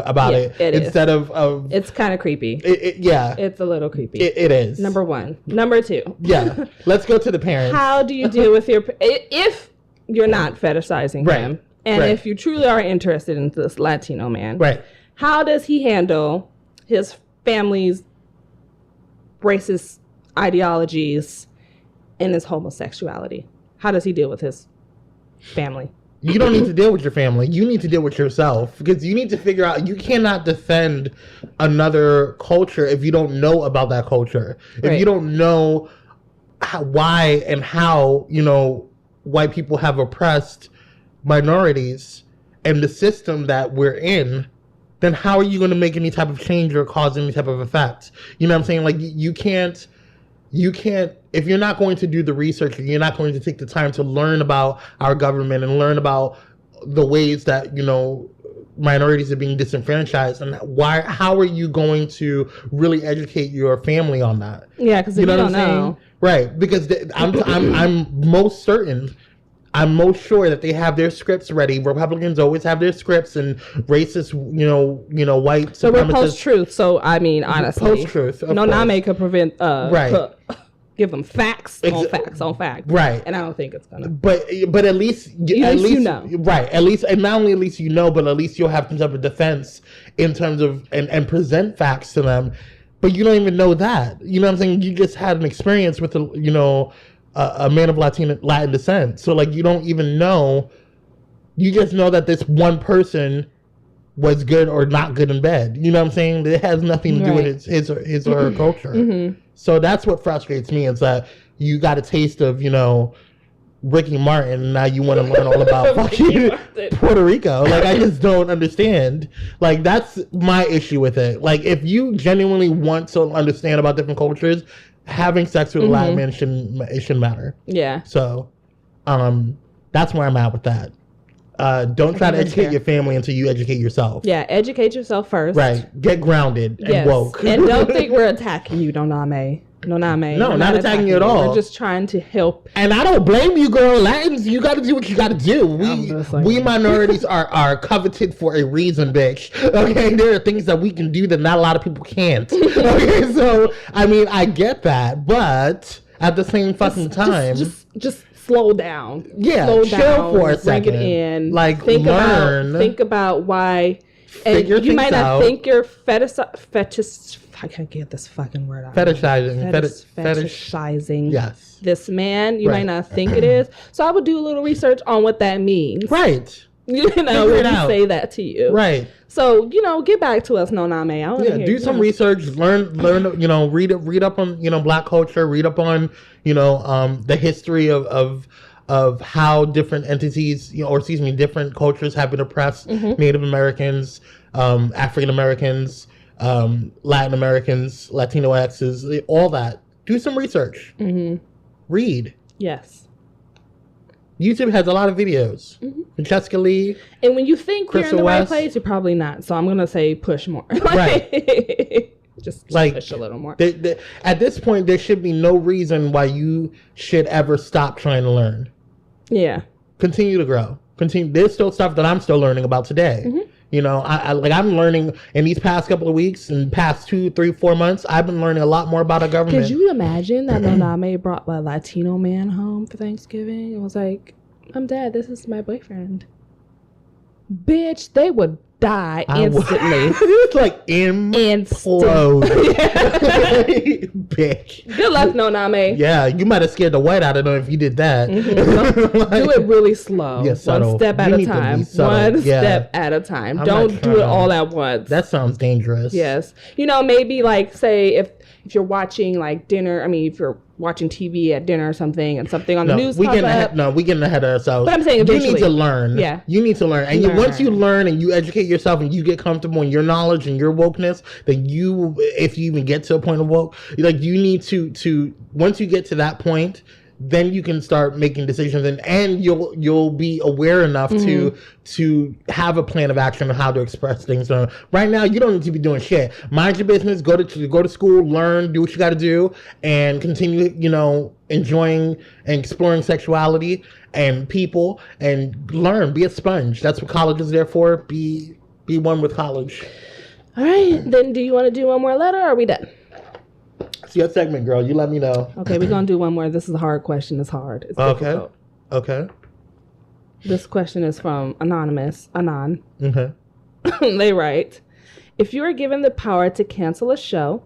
about it instead of. It's kind of creepy. Yeah. It's a little creepy. It is. Number one. Number two. Yeah. Let's go to the parents. How do you deal with if you're not fetishizing him, and if you truly are interested in this Latino man, right? How does he handle his family's racist ideologies and his homosexuality? How does he deal with his family? You don't need to deal with your family. You need to deal with yourself, because you need to figure out, you cannot defend another culture if you don't know about that culture. If you don't know why and how, white people have oppressed minorities and the system that we're in, then how are you going to make any type of change or cause any type of effect? You know what I'm saying? Like, you can't, if you're not going to do the research and you're not going to take the time to learn about our government and learn about the ways that, minorities are being disenfranchised, and how are you going to really educate your family on that? Yeah, because you don't know. Right, because I'm most certain, I'm most sure that they have their scripts ready. Republicans always have their scripts, and racist, white supremacists. So we're post-truth. So I mean, honestly, post-truth. NONAME could prevent. Right. Give them facts on facts. Right. And I don't think it's gonna. But at least you know. Right. At least, and not only at least but at least you'll have some type of defense in terms of and present facts to them. But you don't even know that. You know what I'm saying? You just had an experience with a man of Latin descent. So like, you don't even know. You just know that this one person was good or not good in bed. You know what I'm saying? It has nothing to do with his or her culture. Mm-hmm. So that's what frustrates me, is that you got a taste of, Ricky Martin, and now you want to learn all about fucking Puerto Rico. Like, I just don't understand. Like, that's my issue with it. Like, if you genuinely want to understand about different cultures, having sex with a Latin man shouldn't matter. Yeah. So, that's where I'm at with that. Don't try to educate your family until you educate yourself. Yeah, educate yourself first. Right. Get grounded and woke. And don't think we're attacking you, NONAME. No, not attacking you at all. We're just trying to help. And I don't blame you, girl. Latins, you got to do what you got to do. We minorities are coveted for a reason, bitch. Okay, there are things that we can do that not a lot of people can't. Okay, so I mean, I get that, but at the same fucking time, just slow down. Yeah, chill down, for a second. Bring it in. Like, think learn. about why. And you might not think you're fetish. I can't get this fucking word out. Fetishizing. Yes. This man, you might not think it is. So I would do a little research on what that means. Right. When we say that to you. Right. So, get back to us, NONAME. Do some research, learn, read up on, Black culture, read up on, the history of how different entities, different cultures have been oppressed. Native Americans, African Americans, Latin Americans, Latino X's, all that. Do some research. Read. Yes. YouTube has a lot of videos. Francesca Lee. And when you think Crystal you're in the right West. place, you're probably not. So I'm going to say push more. Right. just push a little more. At this point, there should be no reason why you should ever stop trying to learn. Yeah. Continue to grow. There's still stuff that I'm still learning about today. I'm learning in these past couple of weeks and past 2, 3, 4 months. I've been learning a lot more about our government. Could you imagine that NONAME brought a Latino man home for Thanksgiving and was like, "I'm Dad. This is my boyfriend." Bitch, they would die instantly. It's like implode. Bitch. Good luck, NONAME. Yeah, you might have scared the white out of them if you did that. Like, do it really slow. Yeah, subtle. One step at a time. One step at a time. Don't do it all at once. That sounds dangerous. Yes. You know, maybe like say if you're watching like dinner, if you're watching TV at dinner or something and something on the news we getting ahead of ourselves. But I'm saying eventually. You need to learn. Yeah. You need to learn. And once you learn and you educate yourself and you get comfortable in your knowledge and your wokeness, then if you even get to a point of woke, like you need to once you get to that point, then you can start making decisions and you'll be aware enough to have a plan of action on how to express things. So right now, you don't need to be doing shit. Mind your business. Go to school, learn, do what you got to do, and continue. Enjoying and exploring sexuality and people, and learn. Be a sponge. That's what college is there for. Be one with college. All right. Then, do you want to do one more letter? Or are we done? It's your segment, girl. You let me know. Okay, we're going to do one more. This is a hard question. It's hard. It's difficult. Okay. This question is from Anonymous. Anon. Mm-hmm. They write, if you were given the power to cancel a show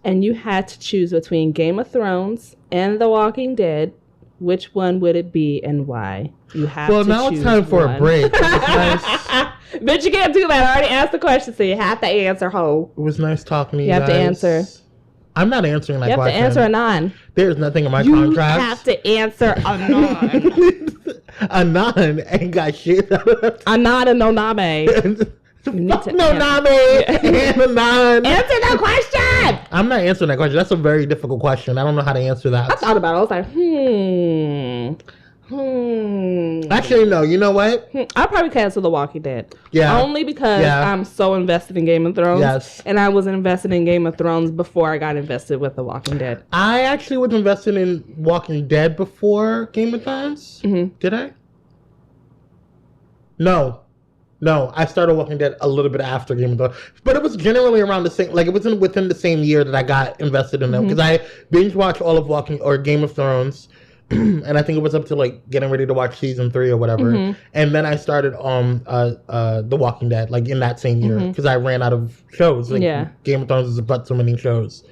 and you had to choose between Game of Thrones and The Walking Dead, which one would it be and why? You have to choose. Well, now it's time for a break. It was nice. But you can't do that. I already asked the question, so you have to answer, ho. It was nice talking to you. You have to answer. I'm not answering that question. You have to answer Anon. There's nothing in my contract. You have to answer Anon. Anon ain't got shit. Anon and NONAME. NONAME and Anon. Answer the question! I'm not answering that question. That's a very difficult question. I don't know how to answer that. I thought about it. I was like, Actually, no. You know what? I'll probably cancel The Walking Dead. Yeah. Only because I'm so invested in Game of Thrones. Yes. And I was invested in Game of Thrones before I got invested with The Walking Dead. I actually was invested in Walking Dead before Game of Thrones. Mm-hmm. Did I? No, I started Walking Dead a little bit after Game of Thrones, but it was generally around the same. Like it was within the same year that I got invested in them because I binge watched all of Game of Thrones, and I think it was up to like getting ready to watch season 3 or whatever, and then I started The Walking Dead like in that same year because I ran out of shows. Like, Game of Thrones is but so many shows,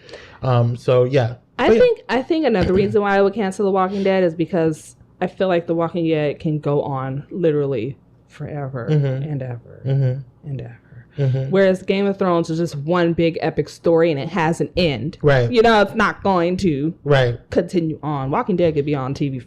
so yeah. I think another reason why I would cancel The Walking Dead is because I feel like The Walking Dead can go on literally forever and ever and ever. Whereas Game of Thrones is just one big epic story and it has an end. Right. It's not going to continue on. Walking Dead could be on TV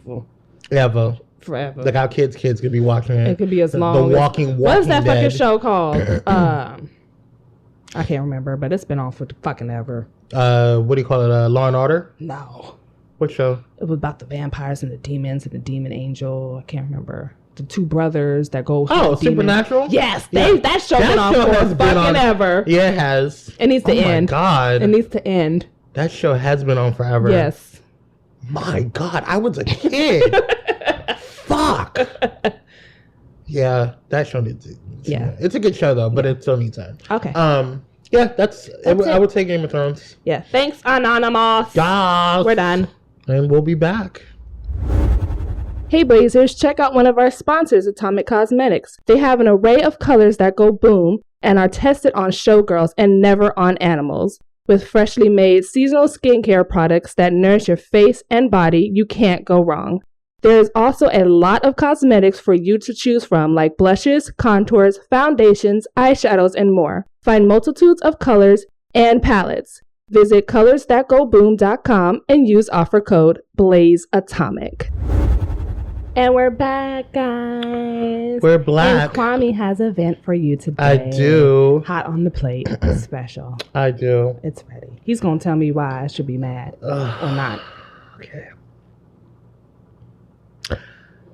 forever. Like our kids could be watching it. It could be as long as Walking what is that Dead. fucking show called? I can't remember, but it's been on for fucking ever. What do you call it? Law and Order? No. What show? It was about the vampires and the demons and the demon angel. I can't remember. The two brothers that go. Oh, Supernatural? Yes, that show been on for fucking ever. Yeah, it has. It needs to end. Oh my God. It needs to end. That show has been on forever. Yes. My God, I was a kid. Fuck. Yeah, that show needs to. Yeah, it's a good show though, but it still needs time. Okay. Yeah, that's it. I would say Game of Thrones. Yeah. Thanks, Anonymous. Yes. We're done. And we'll be back. Hey Blazers, check out one of our sponsors, Atomic Cosmetics. They have an array of colors that go boom and are tested on showgirls and never on animals. With freshly made seasonal skincare products that nourish your face and body, you can't go wrong. There is also a lot of cosmetics for you to choose from, like blushes, contours, foundations, eyeshadows, and more. Find multitudes of colors and palettes. Visit colorsthatgoboom.com and use offer code BLAZEATOMIC. And we're back, guys. We're black. And Kwame has an event for you today. I do. Hot on the plate. Special. I do. It's ready. He's going to tell me why I should be mad or not. Okay.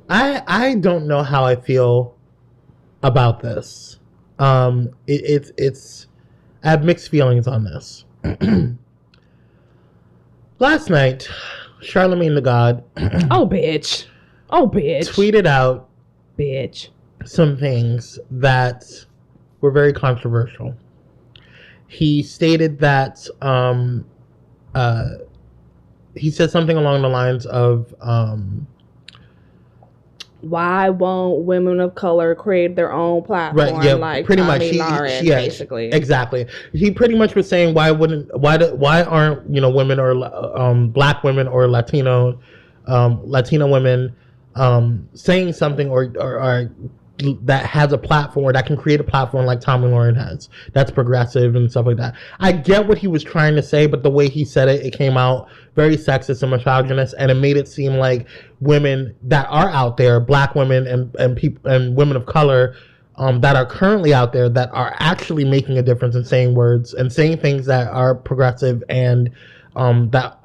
I don't know how I feel about this. It's I have mixed feelings on this. Last night, Charlemagne the God. Oh, bitch. Tweeted out. Bitch. Some things that were very controversial. He stated that he said something along the lines of why won't women of color create their own platform? Right, yeah, like pretty much. Lauren, Yeah, basically. Exactly. He pretty much was saying why aren't women or black women or Latina women saying something or that has a platform or that can create a platform like Tommy Lauren has, that's progressive and stuff like that. I get what he was trying to say, but the way he said it came out very sexist and misogynist, and it made it seem like women that are out there, black women and people and women of color that are currently out there that are actually making a difference and saying words and saying things that are progressive and that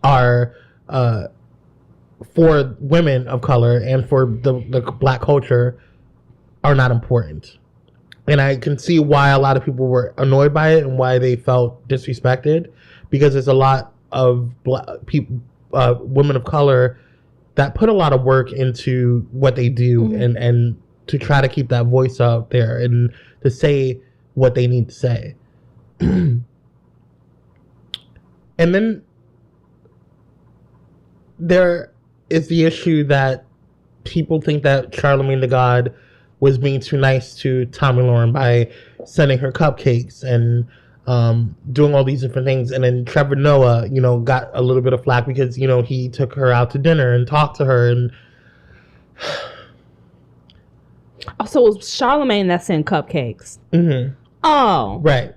are for women of color and for the black culture are not important. And I can see why a lot of people were annoyed by it and why they felt disrespected, because there's a lot of people, women of color that put a lot of work into what they do and to try to keep that voice out there and to say what they need to say. And then there is the issue that people think that Charlemagne the God was being too nice to Tommy Lauren by sending her cupcakes and doing all these different things. And then Trevor Noah, got a little bit of flack because, he took her out to dinner and talked to her. And so it was Charlemagne that sent cupcakes. Mm-hmm. Oh. Right.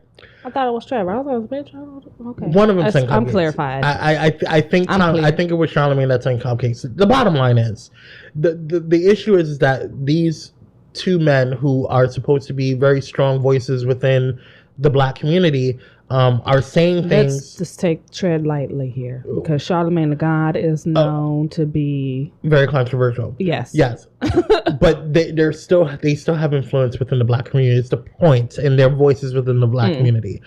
I thought it was Trevor. I was like, bitch, okay. One of them sent cupcakes. I'm clarified. I think it was Charlemagne that sent cupcakes. The bottom line is, the issue is that these two men who are supposed to be very strong voices within the black community are saying things. Let's just tread lightly here, because Charlemagne the God is known to be very controversial. Yes. But they still have influence within the black community. It's the point, and their voices within the black community,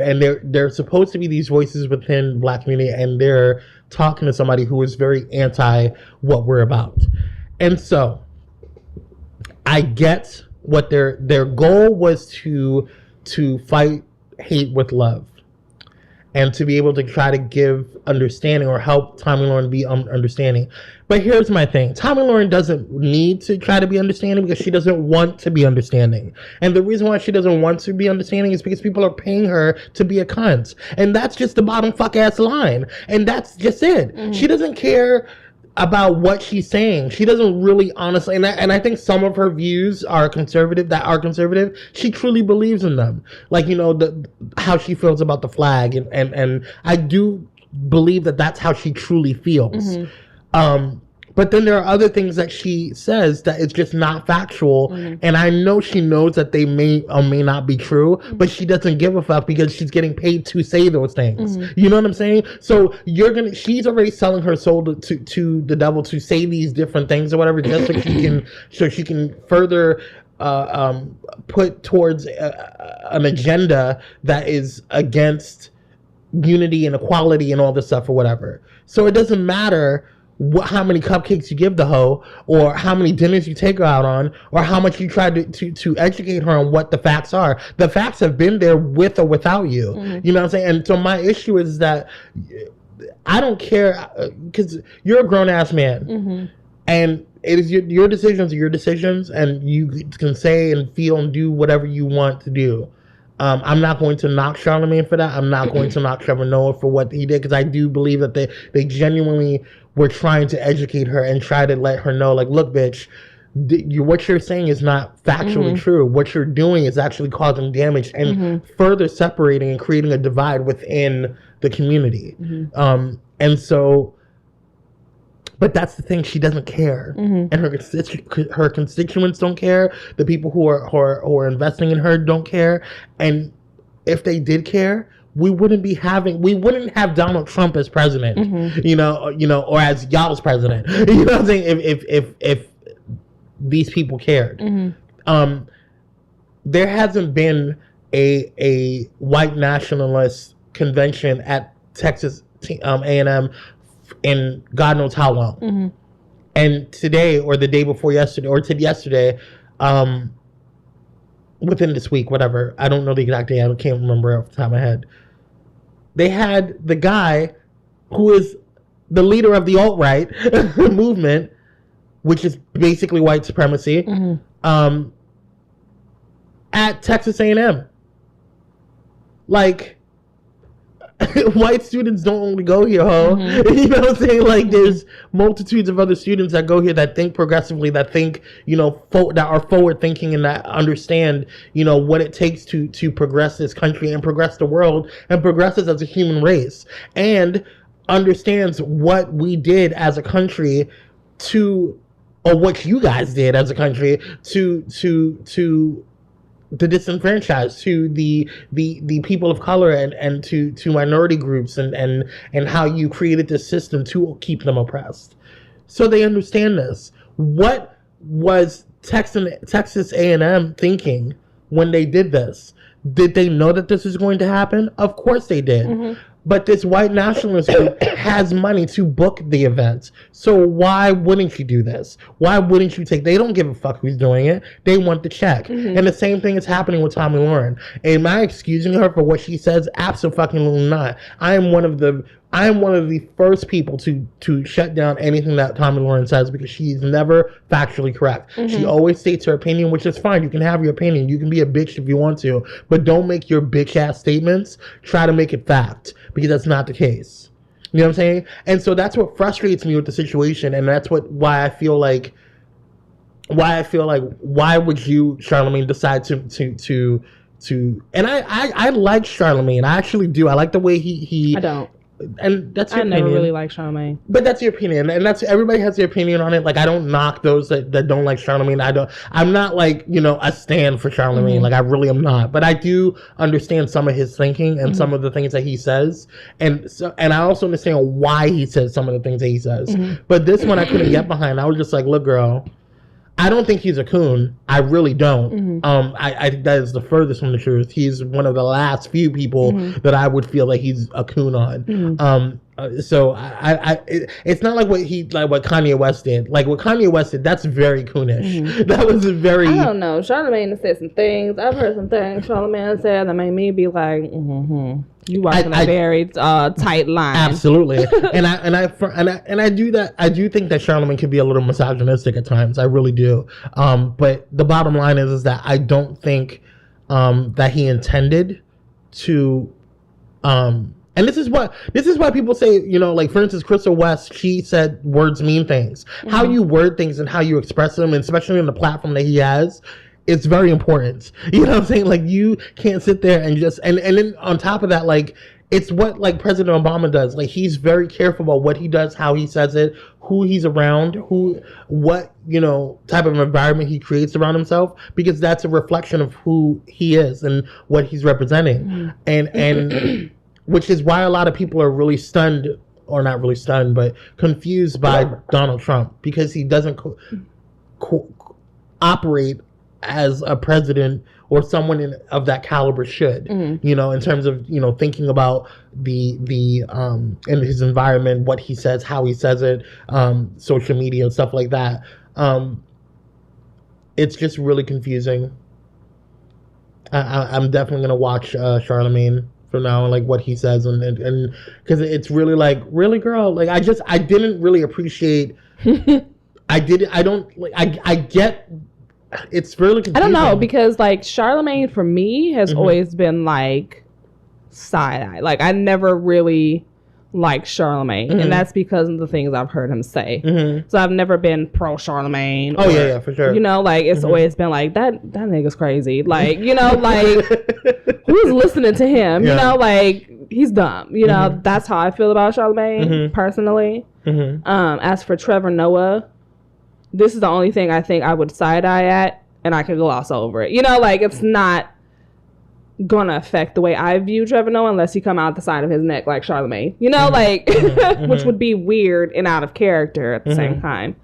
and they're supposed to be these voices within the black community, and they're talking to somebody who is very anti what we're about. And so I get what their goal was to fight hate with love and to be able to try to give understanding or help Tommy Lauren be understanding. But here's my thing. Tommy Lauren doesn't need to try to be understanding because she doesn't want to be understanding. And the reason why she doesn't want to be understanding is because people are paying her to be a cunt. And that's just the bottom fuck ass line. And that's just it. Mm-hmm. She doesn't care about what she's saying. She doesn't really honestly, and I think some of her views are conservative, she truly believes in them. Like, how she feels about the flag, and I do believe that that's how she truly feels. Mm-hmm. But then there are other things that she says that is just not factual. Mm-hmm. And I know she knows that they may or may not be true, but she doesn't give a fuck because she's getting paid to say those things. Mm-hmm. You know what I'm saying? So she's already selling her soul to the devil to say these different things or whatever, just so she can further put towards an agenda that is against unity and equality and all this stuff or whatever. So it doesn't matter how many cupcakes you give the hoe, or how many dinners you take her out on, or how much you try to educate her on what the facts are. The facts have been there with or without you. Mm-hmm. You know what I'm saying? And so my issue is that I don't care, because you're a grown-ass man. Mm-hmm. And it is your decisions are your decisions, and you can say and feel and do whatever you want to do. I'm not going to knock Charlemagne for that. I'm not going to knock Trevor Noah for what he did, because I do believe that they genuinely were trying to educate her and try to let her know, like, look, bitch, what you're saying is not factually true. What you're doing is actually causing damage and further separating and creating a divide within the community. Mm-hmm. And so, but that's the thing, she doesn't care, and her constituents don't care. The people who are investing in her don't care, and if they did care, we wouldn't have Donald Trump as president, or as y'all's president. You know what I'm saying? If these people cared, there hasn't been a white nationalist convention at Texas A&M in God knows how long. Mm-hmm. And today, or the day before yesterday, or yesterday, within this week, whatever, I don't know the exact day, I can't remember off the top of my head, they had the guy who is the leader of the alt-right movement which is basically white supremacy, at Texas A&M. Like, white students don't only go here, ho. You know what I'm saying? Like, there's multitudes of other students that go here that think progressively, that think, you know, that are forward thinking and that understand, you know, what it takes to progress this country and progress the world and progress us as a human race, and understands what we did as a country or what you guys did as a country to the disenfranchised, to the people of color and to minority groups and how you created this system to keep them oppressed. So they understand this. What was Texas A&M thinking when they did this? Did they know that this was going to happen? Of course they did. But this white nationalist group has money to book the events. So why wouldn't you do this? Why wouldn't you they don't give a fuck who's doing it. They want the check. And the same thing is happening with Tomi Lahren. Am I excusing her for what she says? Absolutely not. I am one of the first people to shut down anything that Tomi Lahren says, because she's never factually correct. She always states her opinion, which is fine. You can have your opinion. You can be a bitch if you want to, but don't make your bitch ass statements try to make it fact, because that's not the case. You know what I'm saying? And so that's what frustrates me with the situation, and that's why I feel like why would you, Charlemagne, decide to and I like Charlemagne. I actually do. I like the way he I don't. And that's your opinion. I never really liked Charlemagne. But that's your opinion, and that's everybody has their opinion on it. Like, I don't knock those that don't like Charlemagne. I'm not like, you know, a stan for Charlemagne. Like, I really am not. But I do understand some of his thinking and some of the things that he says, and I also understand why he says some of the things that he says. But this one I couldn't get behind. I was just like, look, girl, I don't think he's a coon. I really don't. I think that is the furthest from the truth. He's one of the last few people that I would feel like he's a coon on. So it's not like what Kanye West did. Like, what Kanye West did, that's very coonish. That was a very... I don't know. Charlemagne said some things. I've heard some things Charlemagne said that made me be like, you walking a very tight line. Absolutely. and I do that. I do think that Charlemagne can be a little misogynistic at times. I really do. But the bottom line is that I don't think that he intended to and this is why people say, you know, like, for instance, Crystal West, she said words mean things. How you word things and how you express them, and especially on the platform that he has, it's very important. You know what I'm saying? Like, you can't sit there and just and then on top of that, like, it's what, like, President Obama does. Like, he's very careful about what he does, how he says it, who he's around, what, you know, type of environment he creates around himself, because that's a reflection of who he is and what he's representing. And which is why a lot of people are really stunned, or not really stunned, but confused by Donald Trump, because he doesn't operate as a president or someone of that caliber should, you know, in terms of, you know, thinking about the in his environment, what he says, how he says it, social media and stuff like that. It's just really confusing. I'm definitely gonna watch Charlemagne from now, and like what he says, and because it's really like, really, girl, like, I didn't really appreciate. I get. It's really confusing. I don't know, because like Charlemagne for me has always been like side eye. Like, I never really liked Charlemagne, and that's because of the things I've heard him say. So I've never been pro Charlemagne. Oh, yeah, for sure. You know, like, it's always been like, that nigga's crazy. Like, you know, like, who's listening to him? You know, like, he's dumb. You know, that's how I feel about Charlemagne personally. As for Trevor Noah, this is the only thing I think I would side eye at, and I could gloss over it. You know, like, it's not gonna affect the way I view Trevor Noah unless he come out the side of his neck like Charlemagne. You know, like, which would be weird and out of character at the same time.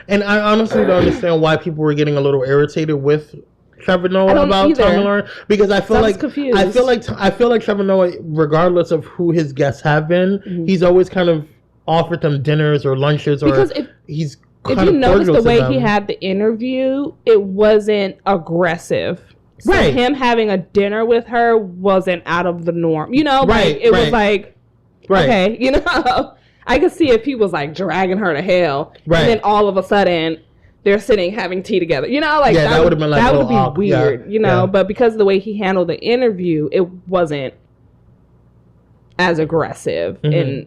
And I honestly don't understand why people were getting a little irritated with Trevor Noah about Tomi Lahren, because I feel like confused. I feel like Trevor Noah, regardless of who his guests have been, he's always kind of offered them dinners or lunches, or because if you notice the way he had the interview, it wasn't aggressive. So him having a dinner with her wasn't out of the norm. You know, like, it was like, okay, you know. I could see if he was like dragging her to hell, Right. and then all of a sudden they're sitting having tea together. You know, like that would have been like that a would be little awkward. weird. You know, Yeah. but because of the way he handled the interview, it wasn't as aggressive and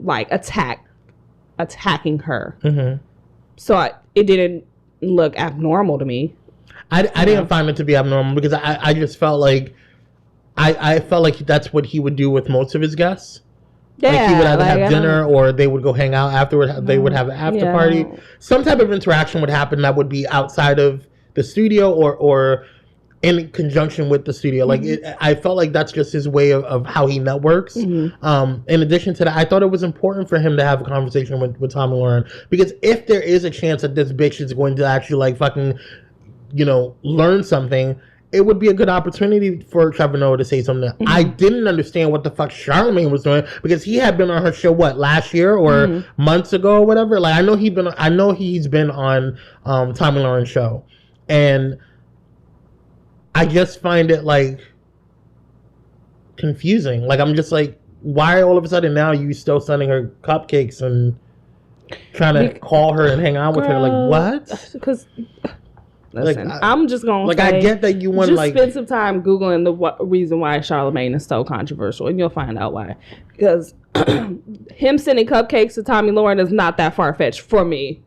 like attacking her. Mm-hmm. So it didn't look abnormal to me. I didn't find it to be abnormal because I just felt like I felt like that's what he would do with most of his guests. Yeah, like he would either like, have dinner or they would go hang out afterward. They would have an after party. Some type of interaction would happen that would be outside of the studio or in conjunction with the studio. Like I felt like that's just his way of how he networks. In addition to that, I thought it was important for him to have a conversation with Tommy Lauren, because if there is a chance that this bitch is going to actually like fucking learn something, it would be a good opportunity for Trevor Noah to say something. I didn't understand what the fuck Charlemagne was doing, because he had been on her show last year or months ago or whatever. Like I know he's been on Tommy Lauren's show, and I just find it like confusing. Like I'm just like, why all of a sudden now you still sending her cupcakes and trying to call her and hang out with her? Like what? Because listen, I'm just gonna say, I get that you want just spend some time googling the reason why Charlemagne is so controversial, and you'll find out why. Because him sending cupcakes to Tommy Lauren is not that far fetched for me,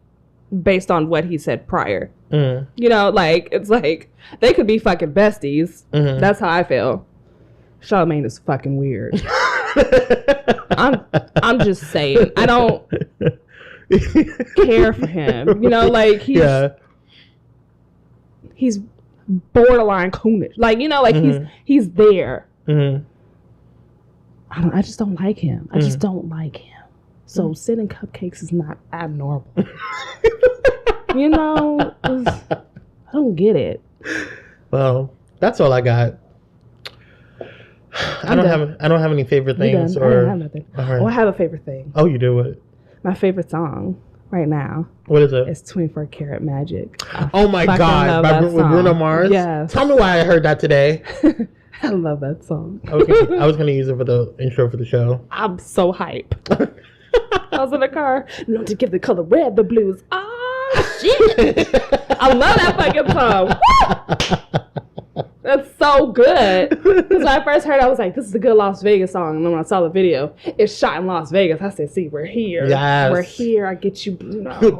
based on what he said prior. Like it's like they could be fucking besties. That's how I feel. Charlemagne is fucking weird. I'm just saying, I don't care for him. Like he's borderline coonish. Like, he's there. I just don't like him. I just don't like him. So sending cupcakes is not abnormal. I don't get it. Well, that's all I got. I don't have any favorite things. I don't have nothing. Right. Oh, I have a favorite thing. Oh, you do it. My favorite song right now. What is it? It's 24 Karat Magic. Oh my God, with Bruno Mars. Yes. Tell me why I heard that today. I love that song. I was gonna use it for the intro for the show. I'm so hype. I was in the car. Known to give the color red, the blues. Oh shit! I love that fucking song. Woo! That's so good. Because when I first heard it, I was like, this is a good Las Vegas song. And then when I saw the video, it's shot in Las Vegas. I said, see, we're here. Yes. We're here. I get you.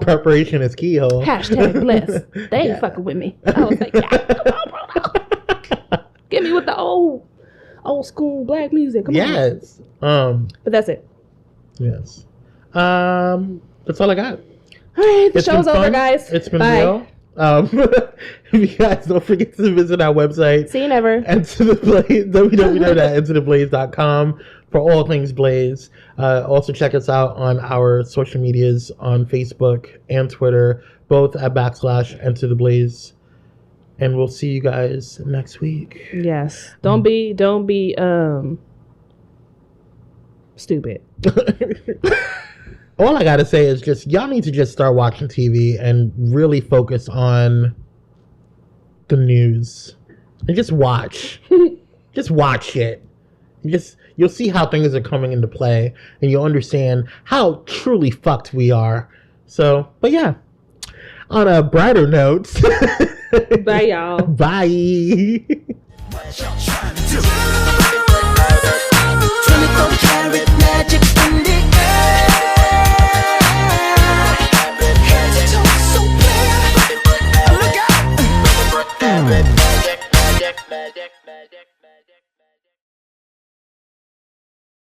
Preparation is key, ho. Hashtag bless. They ain't fucking with me. I was like, yeah, come on, bro. Get me with the old school black music. Come on. But that's it. Yes. That's all I got. All right, the show's over, guys. It's been real. If you guys don't forget to visit our website. See you never. Enter the Blaze, www.entertheblaze.com for all things Blaze. Also check us out on our social medias on Facebook and Twitter, both at /EnterTheBlaze. And we'll see you guys next week. Yes. Don't be stupid. All I gotta say is just y'all need to just start watching TV and really focus on the news and just watch. Just watch it. You'll see how things are coming into play, and you'll understand how truly fucked we are. So, but yeah. On a brighter note. Bye, y'all. Bye. What y'all trying to do?